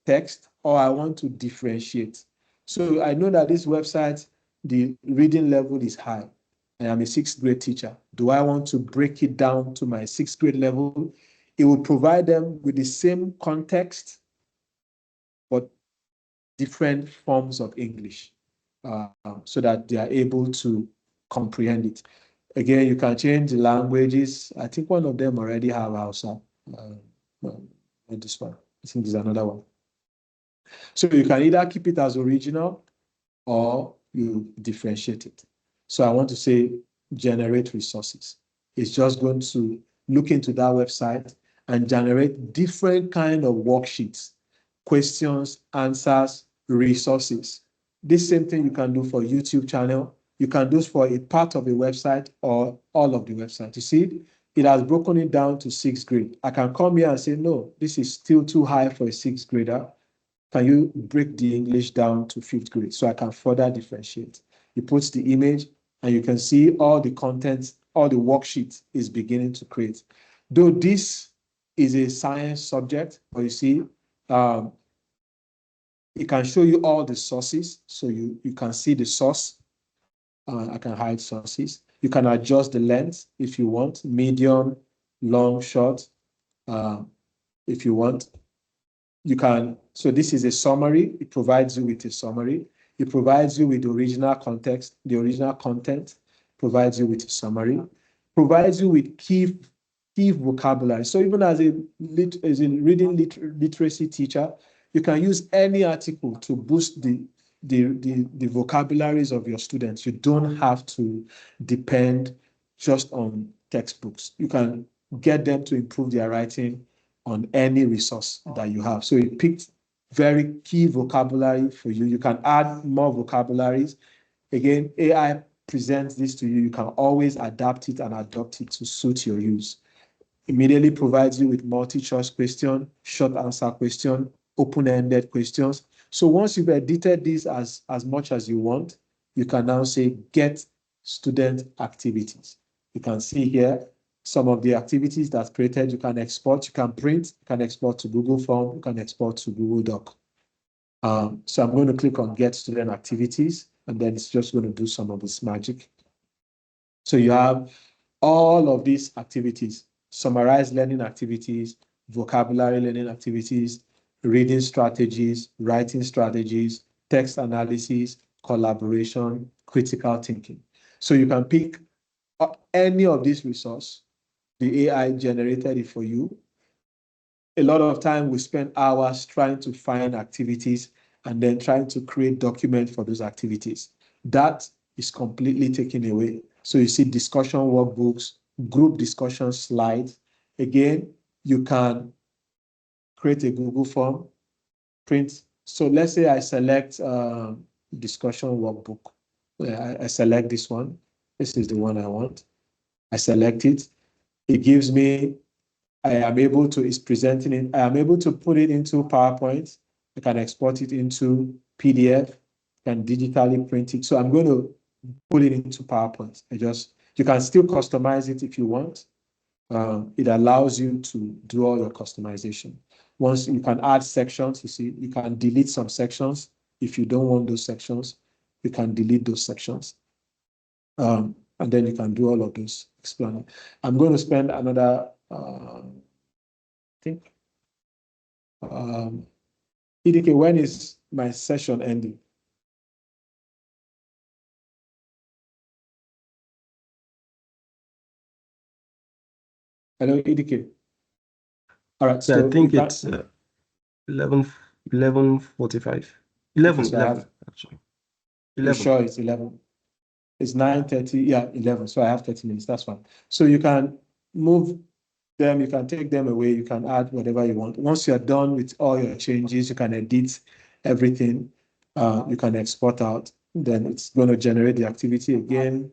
text, or I want to differentiate? So I know that this website, the reading level is high. I am a 6th grade teacher. Do I want to break it down to my 6th grade level? It will provide them with the same context, but different forms of English, so that they are able to comprehend it. Again, you can change the languages. I think one of them already have Hausa. This one, I think there's another one. So you can either keep it as original or you differentiate it. So I want to say generate resources. It's just going to look into that website and generate different kind of worksheets, questions, answers, resources. This same thing you can do for YouTube channel. You can do for a part of a website or all of the website. You see, it has broken it down to 6th grade. I can come here and say, no, this is still too high for a 6th grader. Can you break the English down to 5th grade so I can further differentiate? You put the image and you can see all the contents, all the worksheet is beginning to create. Though this is a science subject, but you see, it can show you all the sources. So you can see the source. I can hide sources. You can adjust the length if you want, medium, long, short, if you want. You can, so this is a summary. It provides you with a summary. It provides you with the original context, the original content, provides you with a summary, provides you with key vocabulary. So even as a reading literacy teacher, you can use any article to boost the vocabularies of your students. You don't have to depend just on textbooks. You can get them to improve their writing on any resource that you have. So it picked very key vocabulary for you. You can add more vocabularies. Again, AI presents this to you. You can always adapt it and adopt it to suit your use. Immediately provides you with multi-choice question, short answer question, open-ended questions. So once you've edited this as much as you want, you can now say, get student activities. You can see here some of the activities that's created. You can export, you can print, you can export to Google Form, you can export to Google Doc. So I'm going to click on get student activities, and then it's just going to do some of this magic. So you have all of these activities, summarized learning activities, vocabulary learning activities, reading strategies, writing strategies, text analysis, collaboration, critical thinking. So you can pick any of these resources. The AI generated it for you. A lot of time we spend hours trying to find activities and then trying to create documents for those activities. That is completely taken away. So you see discussion workbooks, group discussion slides. Again, you can create a Google form, print. So let's say I select discussion workbook. I select this one. This is the one I want. I select it. It gives me, I am able to, it's presenting it. I am able to put it into PowerPoint. I can export it into PDF, can digitally print it. So I'm going to put it into PowerPoint. You can still customize it if you want. It allows you to do all your customization. Once you can add sections, you see, you can delete some sections. If you don't want those sections, you can delete those sections. And then you can do all of those explaining. I'm going to spend another, I think, EDK, when is my session ending? Hello, EDK. All right, so I think it's 11:45. 11, actually. 11. You sure it's 11? It's 9:30, yeah, 11. So I have 30 minutes, that's fine. So you can move them, you can take them away, you can add whatever you want. Once you're done with all your changes, you can edit everything, you can export out, then it's going to generate the activity again.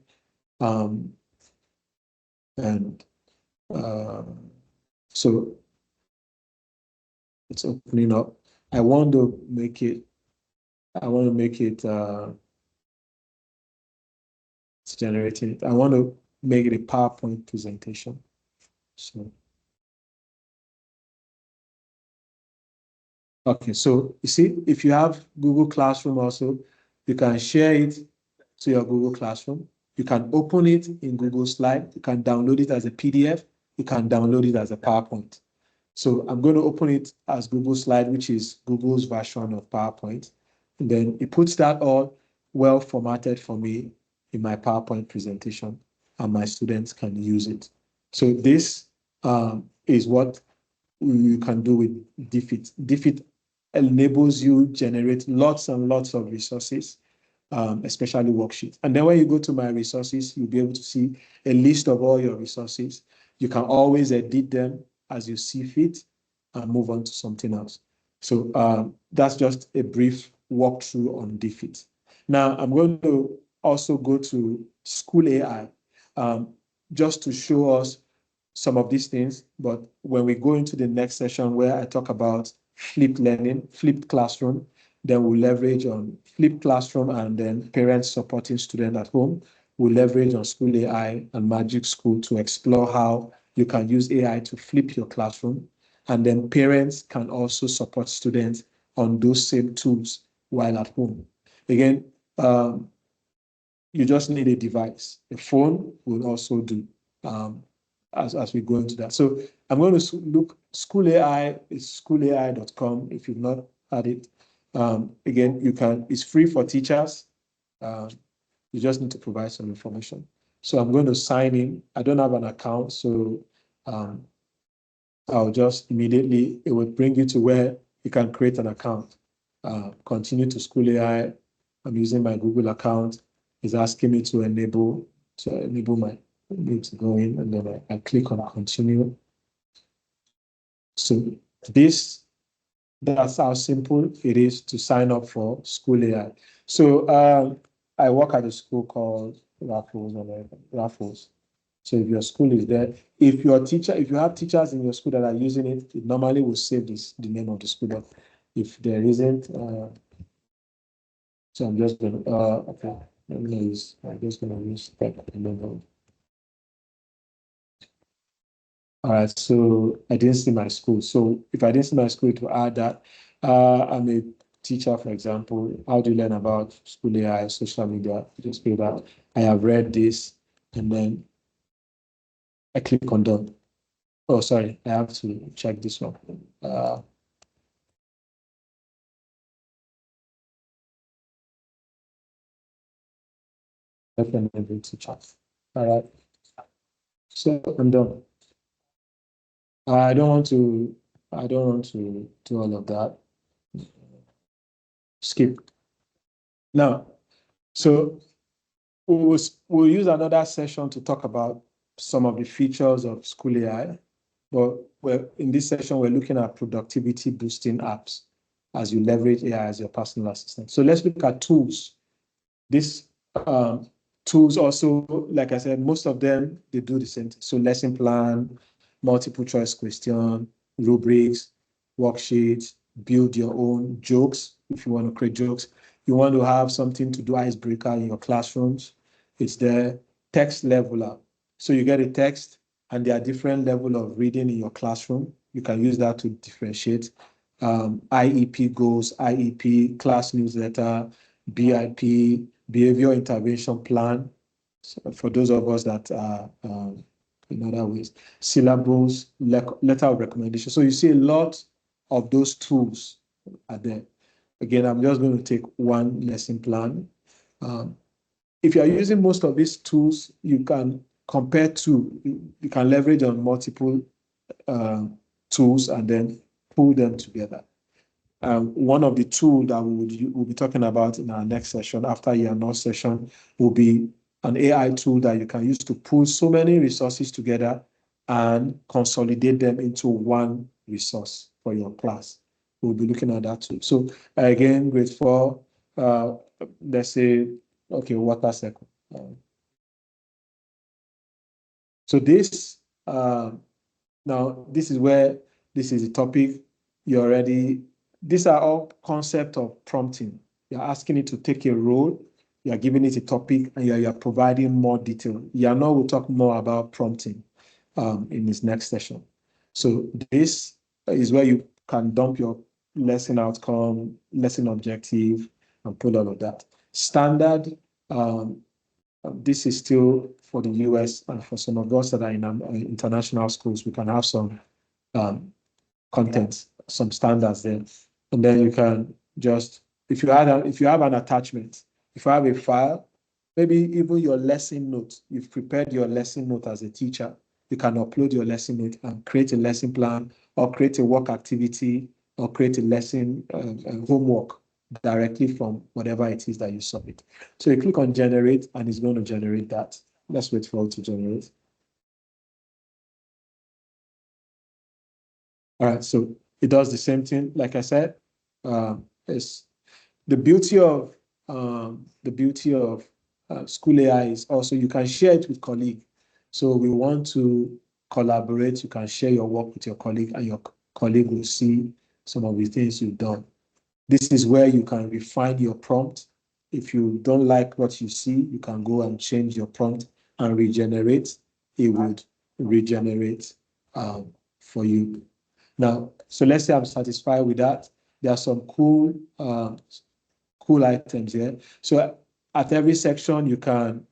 So it's opening up. I want to make it, it's generating it. I want to make it a PowerPoint presentation. So, okay, so you see, if you have Google Classroom also, you can share it to your Google Classroom. You can open it in Google Slide. You can download it as a PDF. You can download it as a PowerPoint. So I'm going to open it as Google Slide, which is Google's version of PowerPoint. And then it puts that all well formatted for me in my PowerPoint presentation, and my students can use it. So this is what you can do with DFIT. DFIT enables you generate lots and lots of resources, especially worksheets. And then when you go to my resources, you'll be able to see a list of all your resources. You can always edit them as you see fit and move on to something else. So that's just a brief walkthrough on DFIT. Now I'm going to also go to School AI just to show us some of these things. But when we go into the next session where I talk about flipped learning, flipped classroom, then we'll leverage on flipped classroom, and then parents supporting students at home. We'll leverage on School AI and Magic School to explore how you can use AI to flip your classroom. And then parents can also support students on those same tools while at home. Again, you just need a device. A phone will also do as we go into that. So I'm going to look, School AI is schoolai.com if you've not had it. Again, it's free for teachers. You just need to provide some information. So I'm going to sign in. I don't have an account, so I'll just immediately, it will bring you to where you can create an account. Continue to School AI. I'm using my Google account. It's asking me to enable my need to go in, and then I click on continue. So that's how simple it is to sign up for School AI. So I work at a school called Raffles. So if your school is there, if you have teachers in your school that are using it, it normally will save the name of the school. But if there isn't, so I'm just gonna okay. I'm just gonna use tech enable. All right, so I didn't see my school. So if I didn't see my school, it will add that. I'm a teacher, for example. How do you learn about School AI, social media? Just do that. I have read this, and then I click on done. Oh, sorry, I have to check this one. Definitely to chat. All right. So I'm done. I don't want to do all of that. Skip. Now, so we'll use another session to talk about some of the features of School AI. But in this session, we're looking at productivity boosting apps as you leverage AI as your personal assistant. So let's look at tools. These tools also, like I said, most of them, they do the same thing. So lesson plan, multiple choice question, rubrics, worksheets, build your own jokes. If you want to create jokes, you want to have something to do icebreaker in your classrooms, it's the text leveler. So you get a text and there are different level of reading in your classroom. You can use that to differentiate. IEP goals, IEP, class newsletter, BIP, behavior intervention plan. So for those of us that are in other ways, syllables, letter of recommendation. So you see a lot of those tools are there. Again, I'm just going to take one lesson plan. If you are using most of these tools, you can compare to, you can leverage on multiple tools and then pull them together. One of the tools that we'll be talking about in our next session, after your next session, will be an AI tool that you can use to pull so many resources together and consolidate them into one resource for your class. We'll be looking at that too. So again, grade 4, let's say, okay, water cycle. So this, now this is where, this is the topic you already, these are all concepts of prompting. You're asking it to take a role, you're giving it a topic, and you're providing more detail. Yano will talk more about prompting in his next session. So this is where you can dump your lesson outcome, lesson objective, and put all of that. Standard, this is still for the US, and for some of us that are in international schools, we can have some content, some standards there. And then you can just, if you have an attachment, if you have a file, maybe even your lesson note, you've prepared your lesson note as a teacher, you can upload your lesson note and create a lesson plan, or create a work activity, or create a lesson homework directly from whatever it is that you submit. So you click on generate and it's going to generate that. Let's wait for it to generate. All right, so it does the same thing. Like I said, it's the beauty of School AI is also you can share it with colleagues. So we want to collaborate. You can share your work with your colleague, and your colleague will see some of the things you've done. This is where you can refine your prompt. If you don't like what you see, you can go and change your prompt and regenerate. It would regenerate for you. Now, so let's say I'm satisfied with that. There are some cool items here. So at every section, you can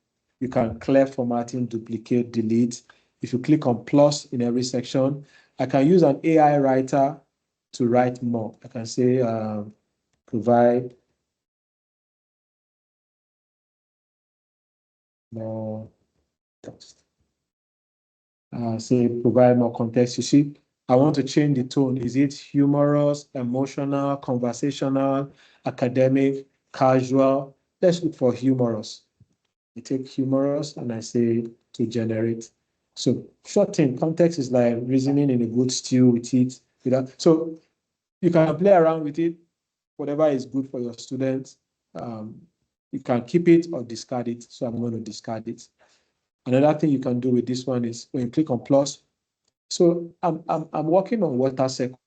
clear formatting, duplicate, delete. If you click on plus in every section, I can use an AI writer to write more. I can say provide more text. Say provide more context. You see, I want to change the tone. Is it humorous, emotional, conversational, academic, casual? Let's look for humorous. I take humorous and I say to generate. So short thing, context is like reasoning in a good stew with it. So you can play around with it, whatever is good for your students. You can keep it or discard it. So I'm going to discard it. Another thing you can do with this one is when you click on plus. So I'm working on water cycle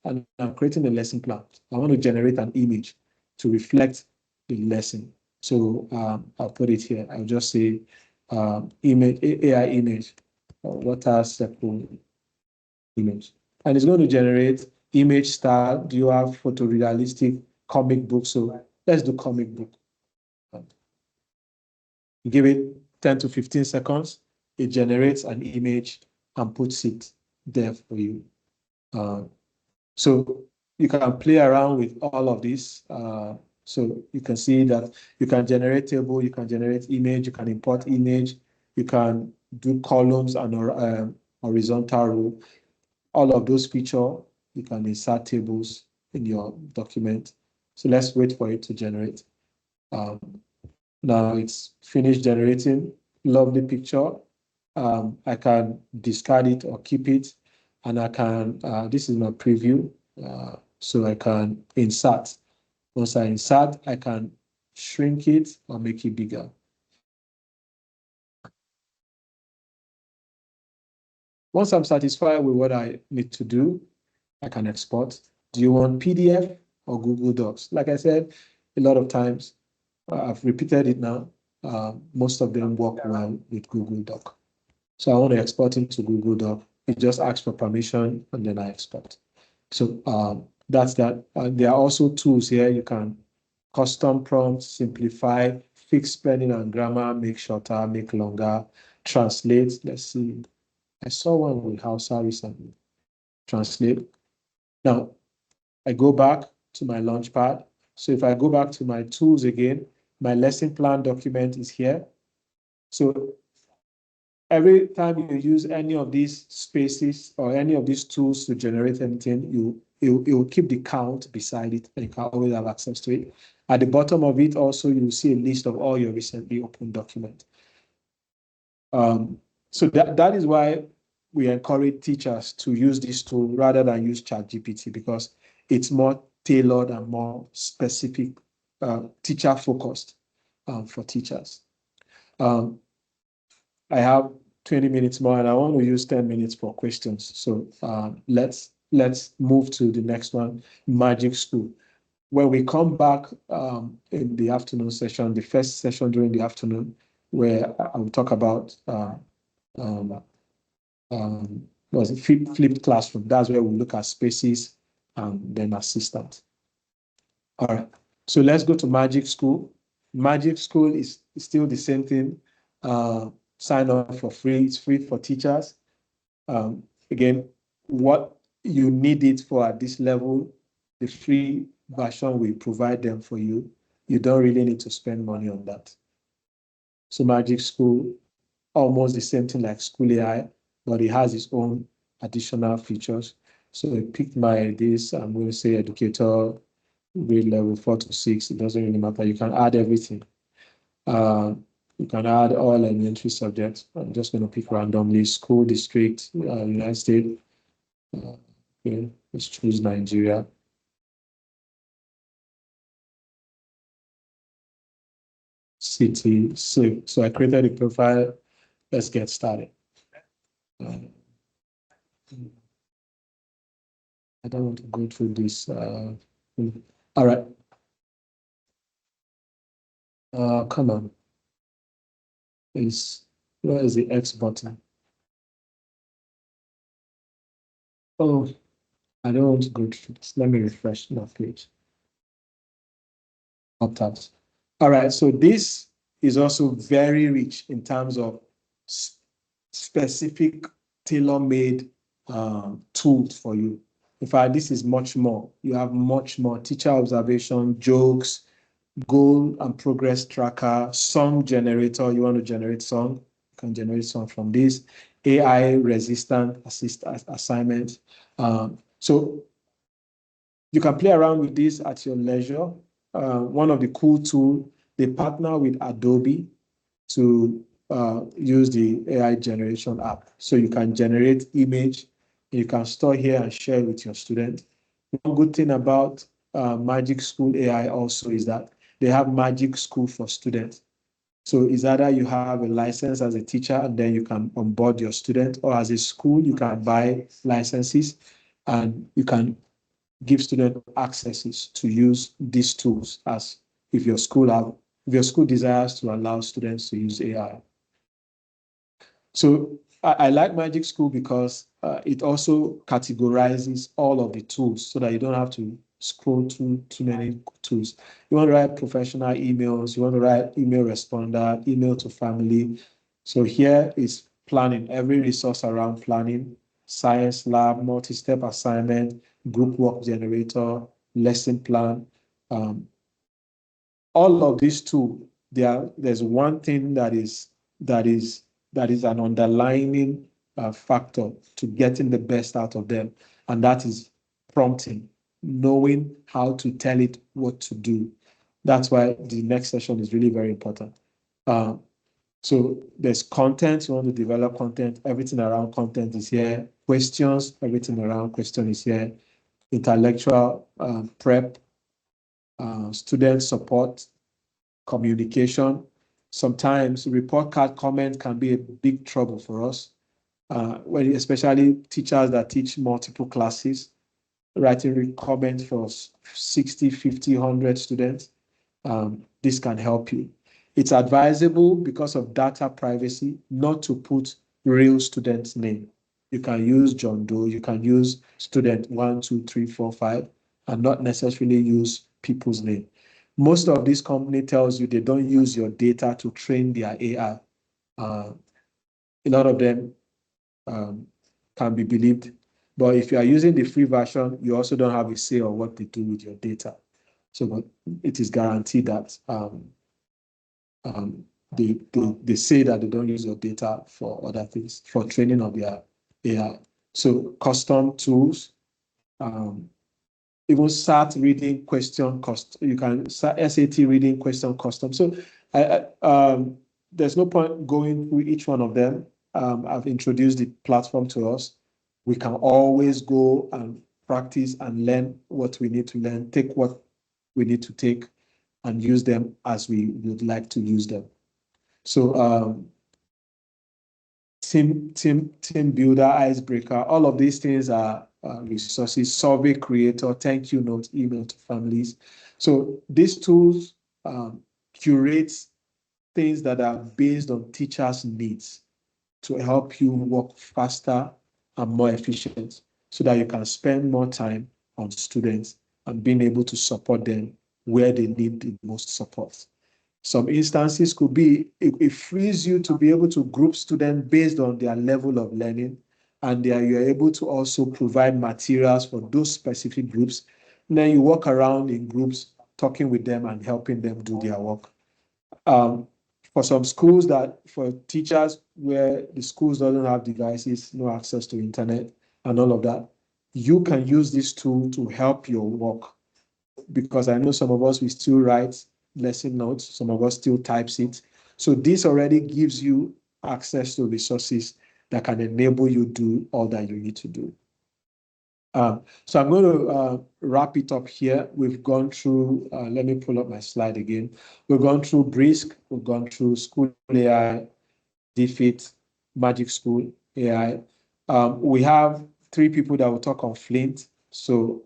and I'm creating a lesson plan. I want to generate an image to reflect the lesson. So I'll put it here. I'll just say image, AI image, water cycle image. And it's going to generate image style. Do you have photorealistic comic book? So let's do comic book. You give it 10 to 15 seconds, it generates an image and puts it there for you. So you can play around with all of this. So you can see that you can generate table, you can generate image, you can import image, you can do columns and horizontal row. All of those features, you can insert tables in your document. So let's wait for it to generate. Now it's finished generating. Lovely picture. I can discard it or keep it. And I can, this is my preview. So I can insert. Once I insert, I can shrink it or make it bigger. Once I'm satisfied with what I need to do, I can export. Do you want PDF or Google Docs? Like I said, a lot of times, I've repeated it now, most of them work well with Google Doc. So I want to export into Google Doc. It just asks for permission and then I export. So that's that. There are also tools here. You can custom prompts, simplify, fix spelling and grammar, make shorter, make longer, translate. Let's see. I saw one with Hausa recently. Translate. Now, I go back to my Launchpad. So if I go back to my tools again, my lesson plan document is here. So every time you use any of these spaces or any of these tools to generate anything, it will keep the count beside it and you can always have access to it. At the bottom of it also, you will see a list of all your recently opened documents. So that is why we encourage teachers to use this tool rather than use ChatGPT because it's more tailored and more specific, teacher focused for teachers. I have 20 minutes more and I want to use 10 minutes for questions. So let's move to the next one, Magic School. When we come back in the afternoon session, the first session during the afternoon, where I will talk about was it flipped classroom. That's where we look at spaces and then assistant. All right, so let's go to Magic School. Magic School is still the same thing. Sign up for free. It's free for teachers. Again, what you need it for at this level, the free version we provide them for you. You don't really need to spend money on that. So Magic School, almost the same thing like School AI, but it has its own additional features. So I picked this, I'm going to say educator, grade level 4 to 6. It doesn't really matter. You can add everything. You can add all elementary subjects. I'm just going to pick randomly school, district, United States. Okay, let's choose Nigeria. City. So I created a profile. Let's get started. I don't want to go through this. All right. Come on. Where is the X button? Oh, I don't want to go through this. Let me refresh that page. Opt-out. All right, so this is also very rich in terms of specific tailor-made tools for you. In fact, this is much more. You have much more teacher observation, jokes, goal and progress tracker, song generator. You want to generate song, you can generate song from this. AI resistant assignment. So you can play around with this at your leisure. One of the cool tools, they partner with Adobe to use the AI generation app. So you can generate image, you can store here and share with your student. One good thing about Magic School AI also is that they have Magic School for students. So it's either you have a license as a teacher and then you can onboard your student, or as a school, you can buy licenses and you can give student accesses to use these tools as if your school desires to allow students to use AI. So I like Magic School because it also categorizes all of the tools so that you don't have to scroll through too many tools. You want to write professional emails, you want to write email responder, email to family. So here is planning, every resource around planning, science lab, multi-step assignment, group work generator, lesson plan. All of these tools, there's one thing that is an underlying factor to getting the best out of them, and that is prompting, knowing how to tell it what to do. That's why the next session is really very important. So there's content, you want to develop content, everything around content is here. Questions, everything around question is here. Intellectual prep, student support, communication. Sometimes report card comment can be a big trouble for us, especially teachers that teach multiple classes, writing comments for 60, 50, 100 students. This can help you. It's advisable because of data privacy not to put real student's name. You can use John Doe, you can use student 1, 2, 3, 4, 5, and not necessarily use people's name. Most of this company tells you they don't use your data to train their AI. A lot of them can be believed. But if you are using the free version, you also don't have a say on what they do with your data. So it is guaranteed that they say that they don't use your data for other things, for training of their AI. So custom tools, even start reading question you can start SAT reading question custom. So there's no point going through each one of them. I've introduced the platform to us. We can always go and practice and learn what we need to learn, take what we need to take, and use them as we would like to use them. So team builder, icebreaker, all of these things are resources, survey creator, thank you note, email to families. So these tools curate things that are based on teachers' needs to help you work faster and more efficient so that you can spend more time on students and being able to support them where they need the most support. Some instances could be, it frees you to be able to group students based on their level of learning, and you're able to also provide materials for those specific groups. And then you walk around in groups, talking with them and helping them do their work. For some schools for teachers where the schools doesn't have devices, no access to internet and all of that, you can use this tool to help your work. Because I know some of us, we still write lesson notes, some of us still types it. So this already gives you access to resources that can enable you do all that you need to do. So I'm going to wrap it up here. We've gone through, let me pull up my slide again. We've gone through BRISC, we've gone through School AI, DFIT, Magic School AI. We have 3 people that will talk on Flint. So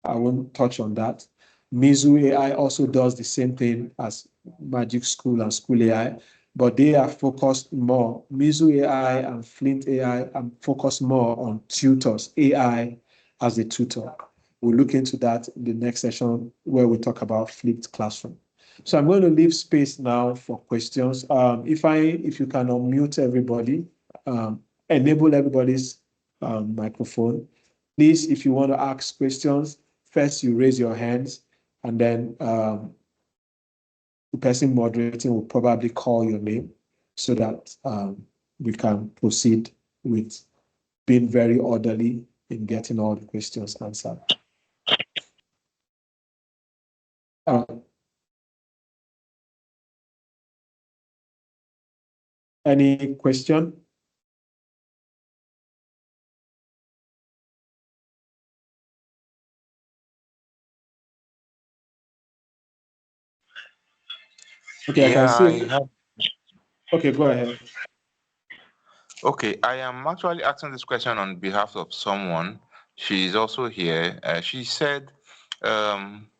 I won't touch on that. Mizu AI also does the same thing as Magic School and School AI, but they are focused more. Mizu AI and Flint AI are focused more on tutors, AI as a tutor. We'll look into that in the next session where we talk about flipped classroom. So I'm going to leave space now for questions. If you can unmute everybody, enable everybody's microphone. Please, if you want to ask questions, first you raise your hands, and then the person moderating will probably call your name so that we can proceed with being very orderly in getting all the questions answered. Any question? Okay, I can see. Okay, go ahead. Okay, I am actually asking this question on behalf of someone. She is also here. She said, I'm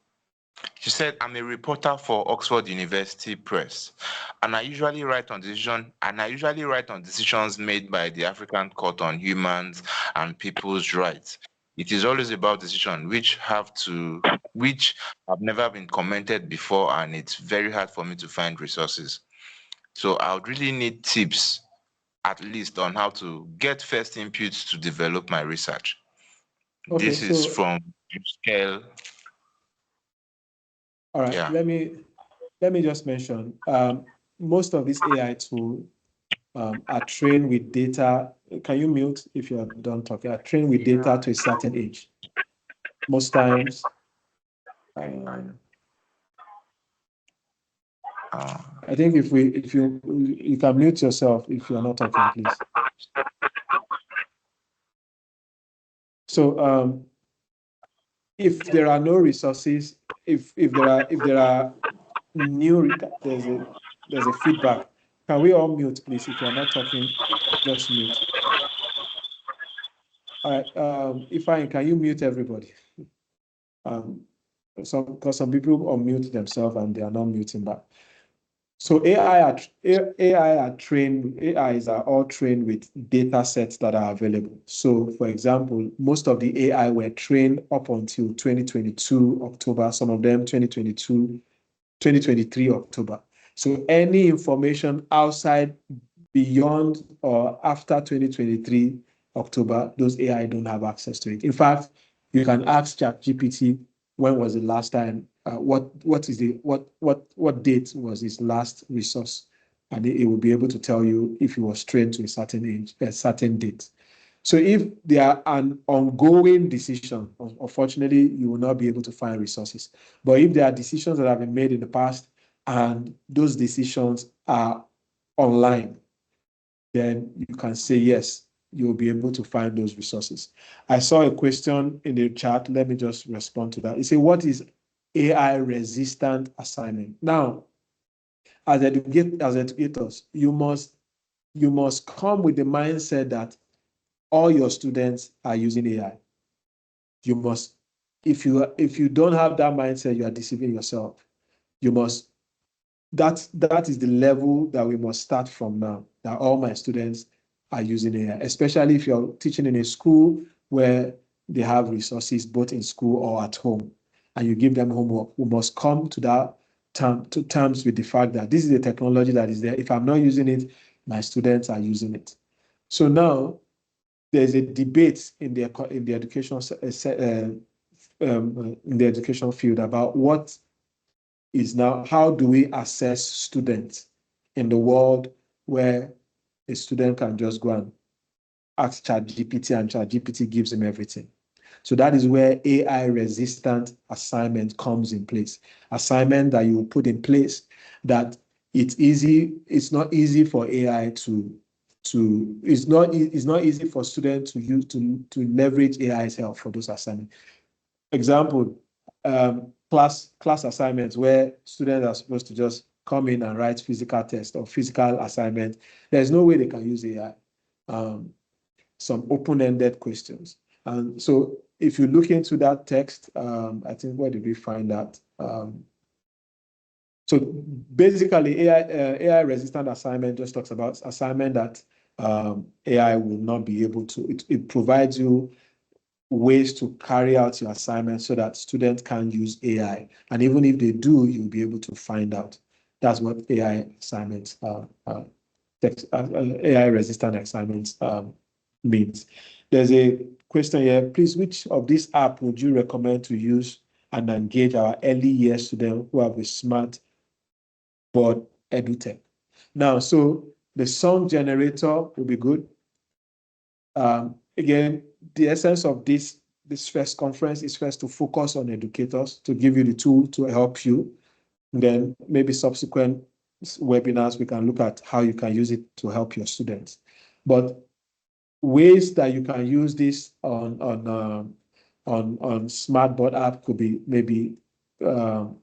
a reporter for Oxford University Press, and I usually write on decisions made by the African Court on Humans and People's Rights. It is always about decisions which have never been commented before, and it's very hard for me to find resources. So I would really need tips, at least on how to get first inputs to develop my research. Okay, this is from Scale. All right, Yeah. let me just mention, most of these AI tools are trained with data. Can you mute if you are done talking? Are trained with data to a certain age. Most times, I think if you can mute yourself if you are not talking, please. So if there are no resources, if there are new, there's a feedback. Can we all mute, please? If you are not talking, just mute. All right, Ifeanyi, can you mute everybody? Because some people unmute themselves and they are not muting back. So AIs are all trained with data sets that are available. So for example, most of the AI were trained up until 2022 October, some of them 2023 October. So any information outside, beyond, or after 2023 October, those AI don't have access to it. In fact, you can ask ChatGPT, when was the last time, what date was his last resource, and it will be able to tell you if he was trained to a certain age, a certain date. So if they are an ongoing decision, unfortunately, you will not be able to find resources. But if there are decisions that have been made in the past and those decisions are online, then you can say yes, you'll be able to find those resources. I saw a question in the chat. Let me just respond to that. It said, what is AI resistant assignment? Now, as educators, you must come with the mindset that all your students are using AI. You must, if you don't have that mindset, you are deceiving yourself. You must, that is the level that we must start from now, that all my students are using AI, especially if you're teaching in a school where they have resources both in school or at home, and you give them homework. We must come to terms with the fact that this is the technology that is there. If I'm not using it, my students are using it. So now there's a debate in the education field about what is now, how do we assess students in the world where a student can just go and ask ChatGPT and ChatGPT gives him everything. So that is where AI resistant assignment comes in place. Assignment that you put in place that it's not easy for AI it's not easy for students to use to leverage AI's help for those assignments. Example, class assignments where students are supposed to just come in and write physical test or physical assignment. There's no way they can use AI. Some open-ended questions. And so if you look into that text, I think, where did we find that? So basically, AI resistant assignment just talks about assignment that AI will not be able to. It provides you ways to carry out your assignment so that students can use AI. And even if they do, you'll be able to find out. That's what AI assignments, AI resistant assignments means. There's a question here. Please, which of these apps would you recommend to use and engage our early year students who have a smart board edutech? Now, so the song generator will be good. Again, the essence of this first conference is first to focus on educators, to give you the tool to help you. And then maybe subsequent webinars, we can look at how you can use it to help your students. But ways that you can use this on smartboard app could be maybe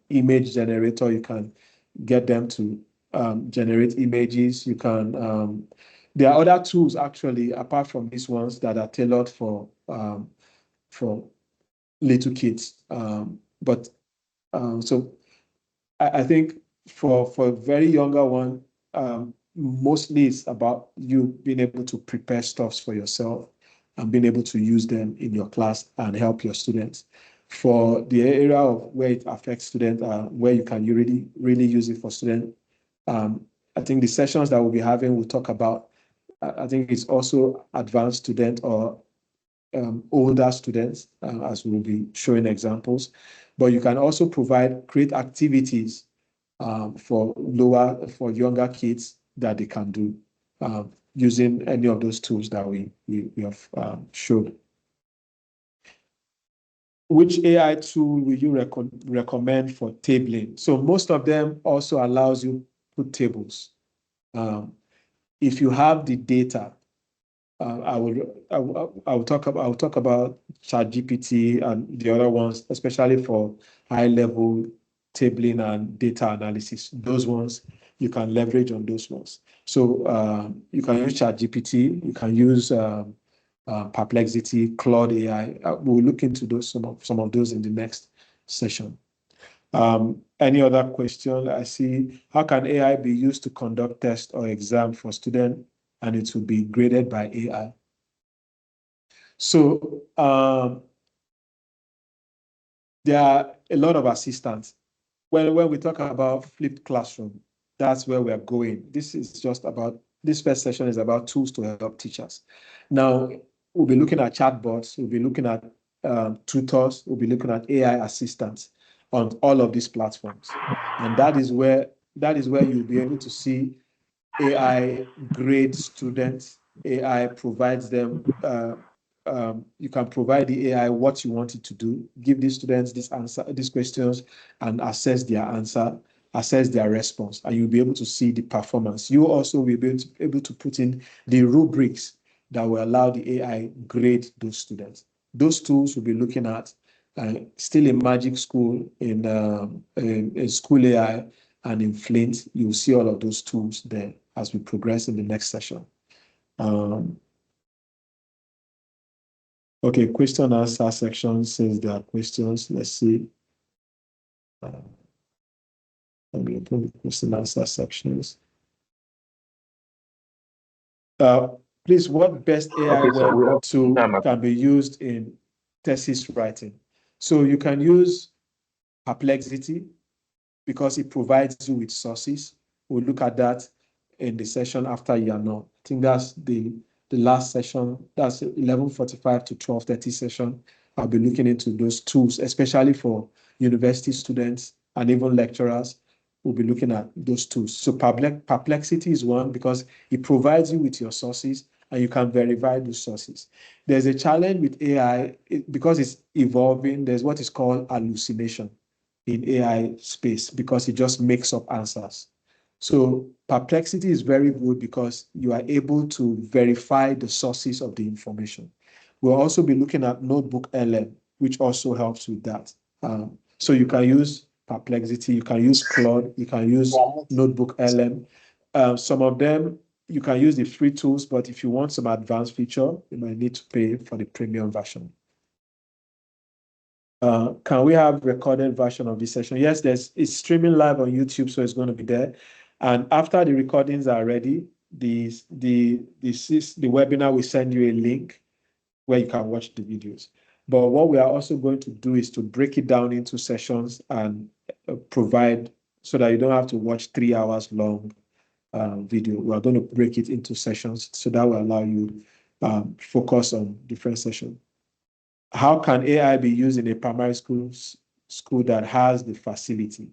image generator. You can get them to generate images. You can there are other tools actually apart from these ones that are tailored for little kids. So I think for a very younger one, mostly it's about you being able to prepare stuffs for yourself and being able to use them in your class and help your students. For the area of where it affects students, where you can really use it for students, I think the sessions that we'll be having, we'll talk about, I think it's also advanced student or older students, as we'll be showing examples. But you can also create activities for younger kids that they can do using any of those tools that we have showed. Which AI tool will you recommend for tabling? So most of them also allows you to put tables. If you have the data, I will talk about ChatGPT and the other ones, especially for high level tabling and data analysis. Those ones you can leverage on those ones. So you can use ChatGPT, you can use Perplexity, Claude AI. We'll look into those some of those in the next session. Any other question? I see. How can AI be used to conduct tests or exam for students and it will be graded by AI? So there are a lot of assistants. When we talk about flipped classroom, that's where we are going. This first session is about tools to help teachers. Now, we'll be looking at chatbots, we'll be looking at tutors, we'll be looking at AI assistants on all of these platforms. And that is where you'll be able to see AI grade students. AI provides them, you can provide the AI what you want it to do, give these students these questions and assess their answer, assess their response, and you'll be able to see the performance. You also will be able to put in the rubrics that will allow the AI grade those students. Those tools we'll be looking at still in Magic School, in School AI, and in Flint. You'll see all of those tools there as we progress in the next session. Okay, question and answer section says there are questions. Let's see. Let me open the question and answer sections. Please, what best AI tool can be used in thesis writing? So you can use Perplexity because it provides you with sources. We'll look at that in the session after Yano. I think that's the last session. That's 11:45 to 12:30 session. I'll be looking into those tools, especially for university students and even lecturers. We'll be looking at those tools. So Perplexity is one because it provides you with your sources and you can verify those sources. There's a challenge with AI because it's evolving. There's what is called hallucination in AI space because it just makes up answers. So Perplexity is very good because you are able to verify the sources of the information. We'll also be looking at Notebook LM, which also helps with that. So you can use Perplexity, you can use Claude, you can use Notebook LM. Some of them, you can use the free tools, but if you want some advanced feature, you might need to pay for the premium version. Can we have recorded version of this session? Yes, it's streaming live on YouTube, so it's going to be there. And after the recordings are ready, the webinar will send you a link where you can watch the videos. But what we are also going to do is to break it down into sessions and provide so that you don't have to watch 3 hours long video. We are going to break it into sessions so that will allow you focus on different sessions. How can AI be used in a primary school that has the facility?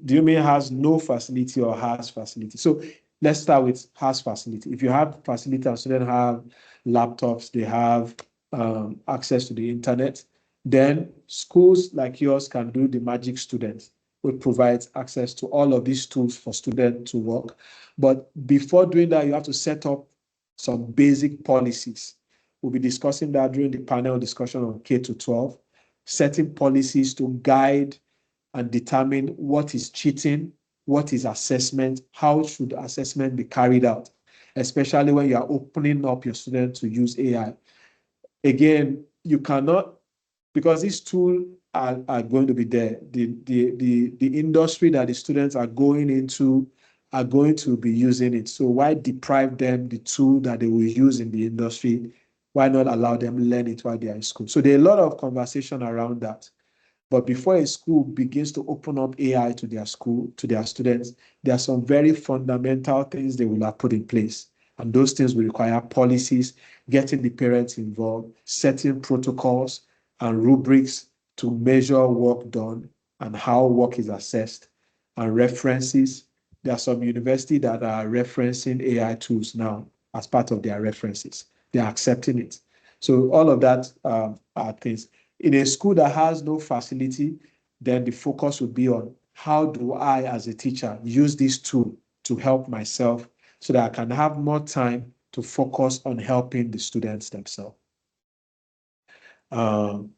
Do you mean has no facility or has facility? So let's start with has facility. If you have facility and students have laptops, they have access to the internet, then schools like yours can do the Magic Student, which provides access to all of these tools for students to work. But before doing that, you have to set up some basic policies. We'll be discussing that during the panel discussion on K to 12, setting policies to guide and determine what is cheating, what is assessment, how should assessment be carried out, especially when you are opening up your students to use AI. Again, you cannot, because these tools are going to be there. The industry that the students are going into are going to be using it. So why deprive them the tool that they will use in the industry? Why not allow them learn it while they are in school? So there are a lot of conversation around that. But before a school begins to open up AI to their school, to their students, there are some very fundamental things they will have put in place. And those things will require policies, getting the parents involved, setting protocols and rubrics to measure work done and how work is assessed, and references. There are some universities that are referencing AI tools now as part of their references. They are accepting it. So all of that are things. In a school that has no facility, then the focus would be on how do I, as a teacher, use this tool to help myself so that I can have more time to focus on helping the students themselves. All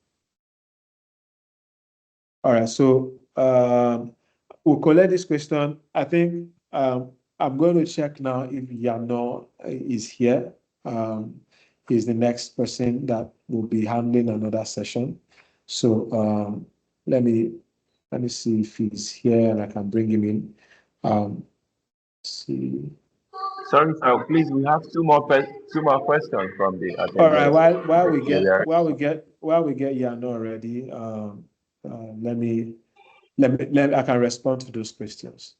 right, so we'll collect this question. I think I'm going to check now if Yano is here. He's the next person that will be handling another session. So let me see if he's here and I can bring him in. See. Sorry, sir. Please, we have two more questions from the attendees. All right. While we get Yano ready, I can respond to those questions.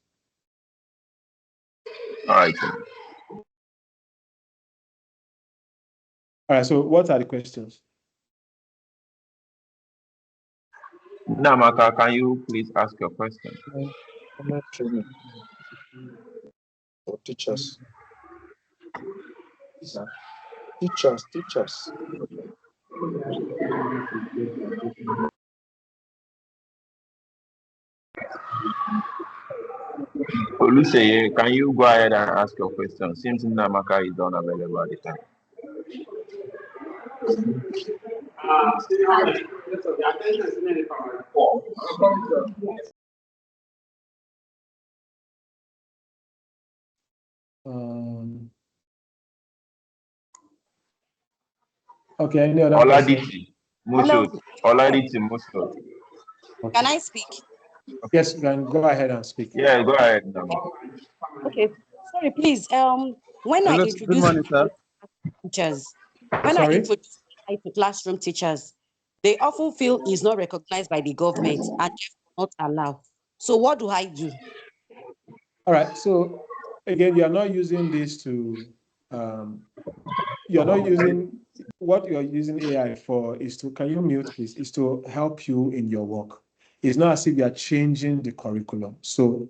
All right. All right. So, what are the questions? Namaka, can you please ask your question? I'm not training for teachers. Teachers. Oluseye, can you go ahead and ask your question? Seems Namaka is unavailable at the time. Okay, any other Oladiti Musho. Oladiti Musho. Can I speak? Yes, you can go ahead and speak. Yeah, go ahead. Okay. Sorry, please. When I introduce teachers, when I introduce AI to classroom teachers, they often feel it's not recognized by the government and not allowed. So what do I do? All right. So again, you are not using this to you're not using what you're using AI for is to, can you mute please, is to help you in your work. It's not as if you are changing the curriculum. So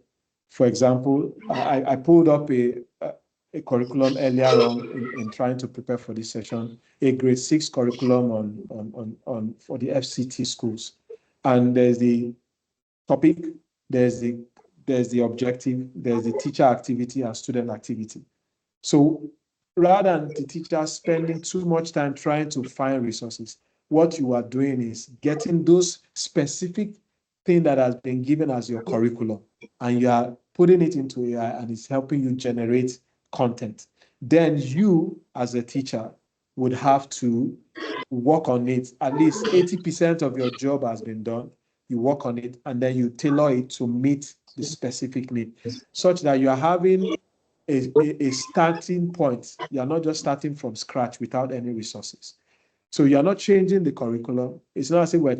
for example, I pulled up a curriculum earlier on in trying to prepare for this session, a grade 6 curriculum on for the FCT schools. And there's the topic, there's the objective, there's the teacher activity and student activity. So rather than the teacher spending too much time trying to find resources, what you are doing is getting those specific things that has been given as your curriculum, and you are putting it into AI, and it's helping you generate content. Then you, as a teacher, would have to work on it. At least 80% of your job has been done. You work on it, and then you tailor it to meet the specific need, such that you are having a starting point. You are not just starting from scratch without any resources. So you are not changing the curriculum. It's not as if we're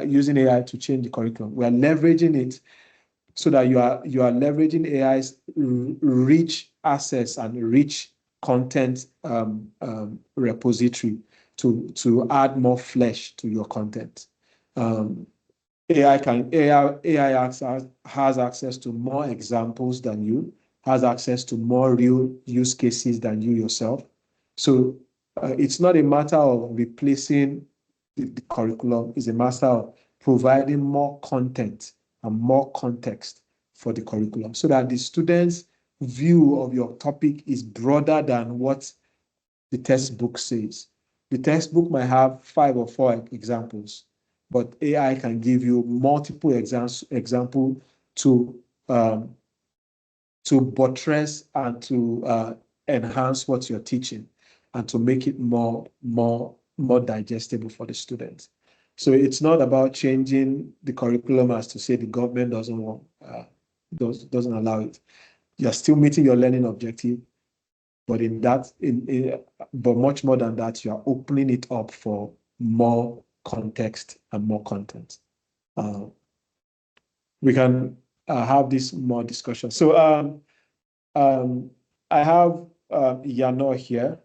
using AI to change the curriculum. We are leveraging it so that you are leveraging AI's rich access and rich content repository to add more flesh to your content. AI has access to more examples than you, has access to more real use cases than you yourself. So it's not a matter of replacing the curriculum, it's a matter of providing more content and more context for the curriculum so that the students' view of your topic is broader than what the textbook says. The textbook might have 5 or 4 examples, but AI can give you multiple examples to buttress and to enhance what you're teaching and to make it more digestible for the students. So it's not about changing the curriculum as to say the government doesn't allow it. You're still meeting your learning objective, but but much more than that, you are opening it up for more context and more content. We can have this more discussion. So I have Yano here.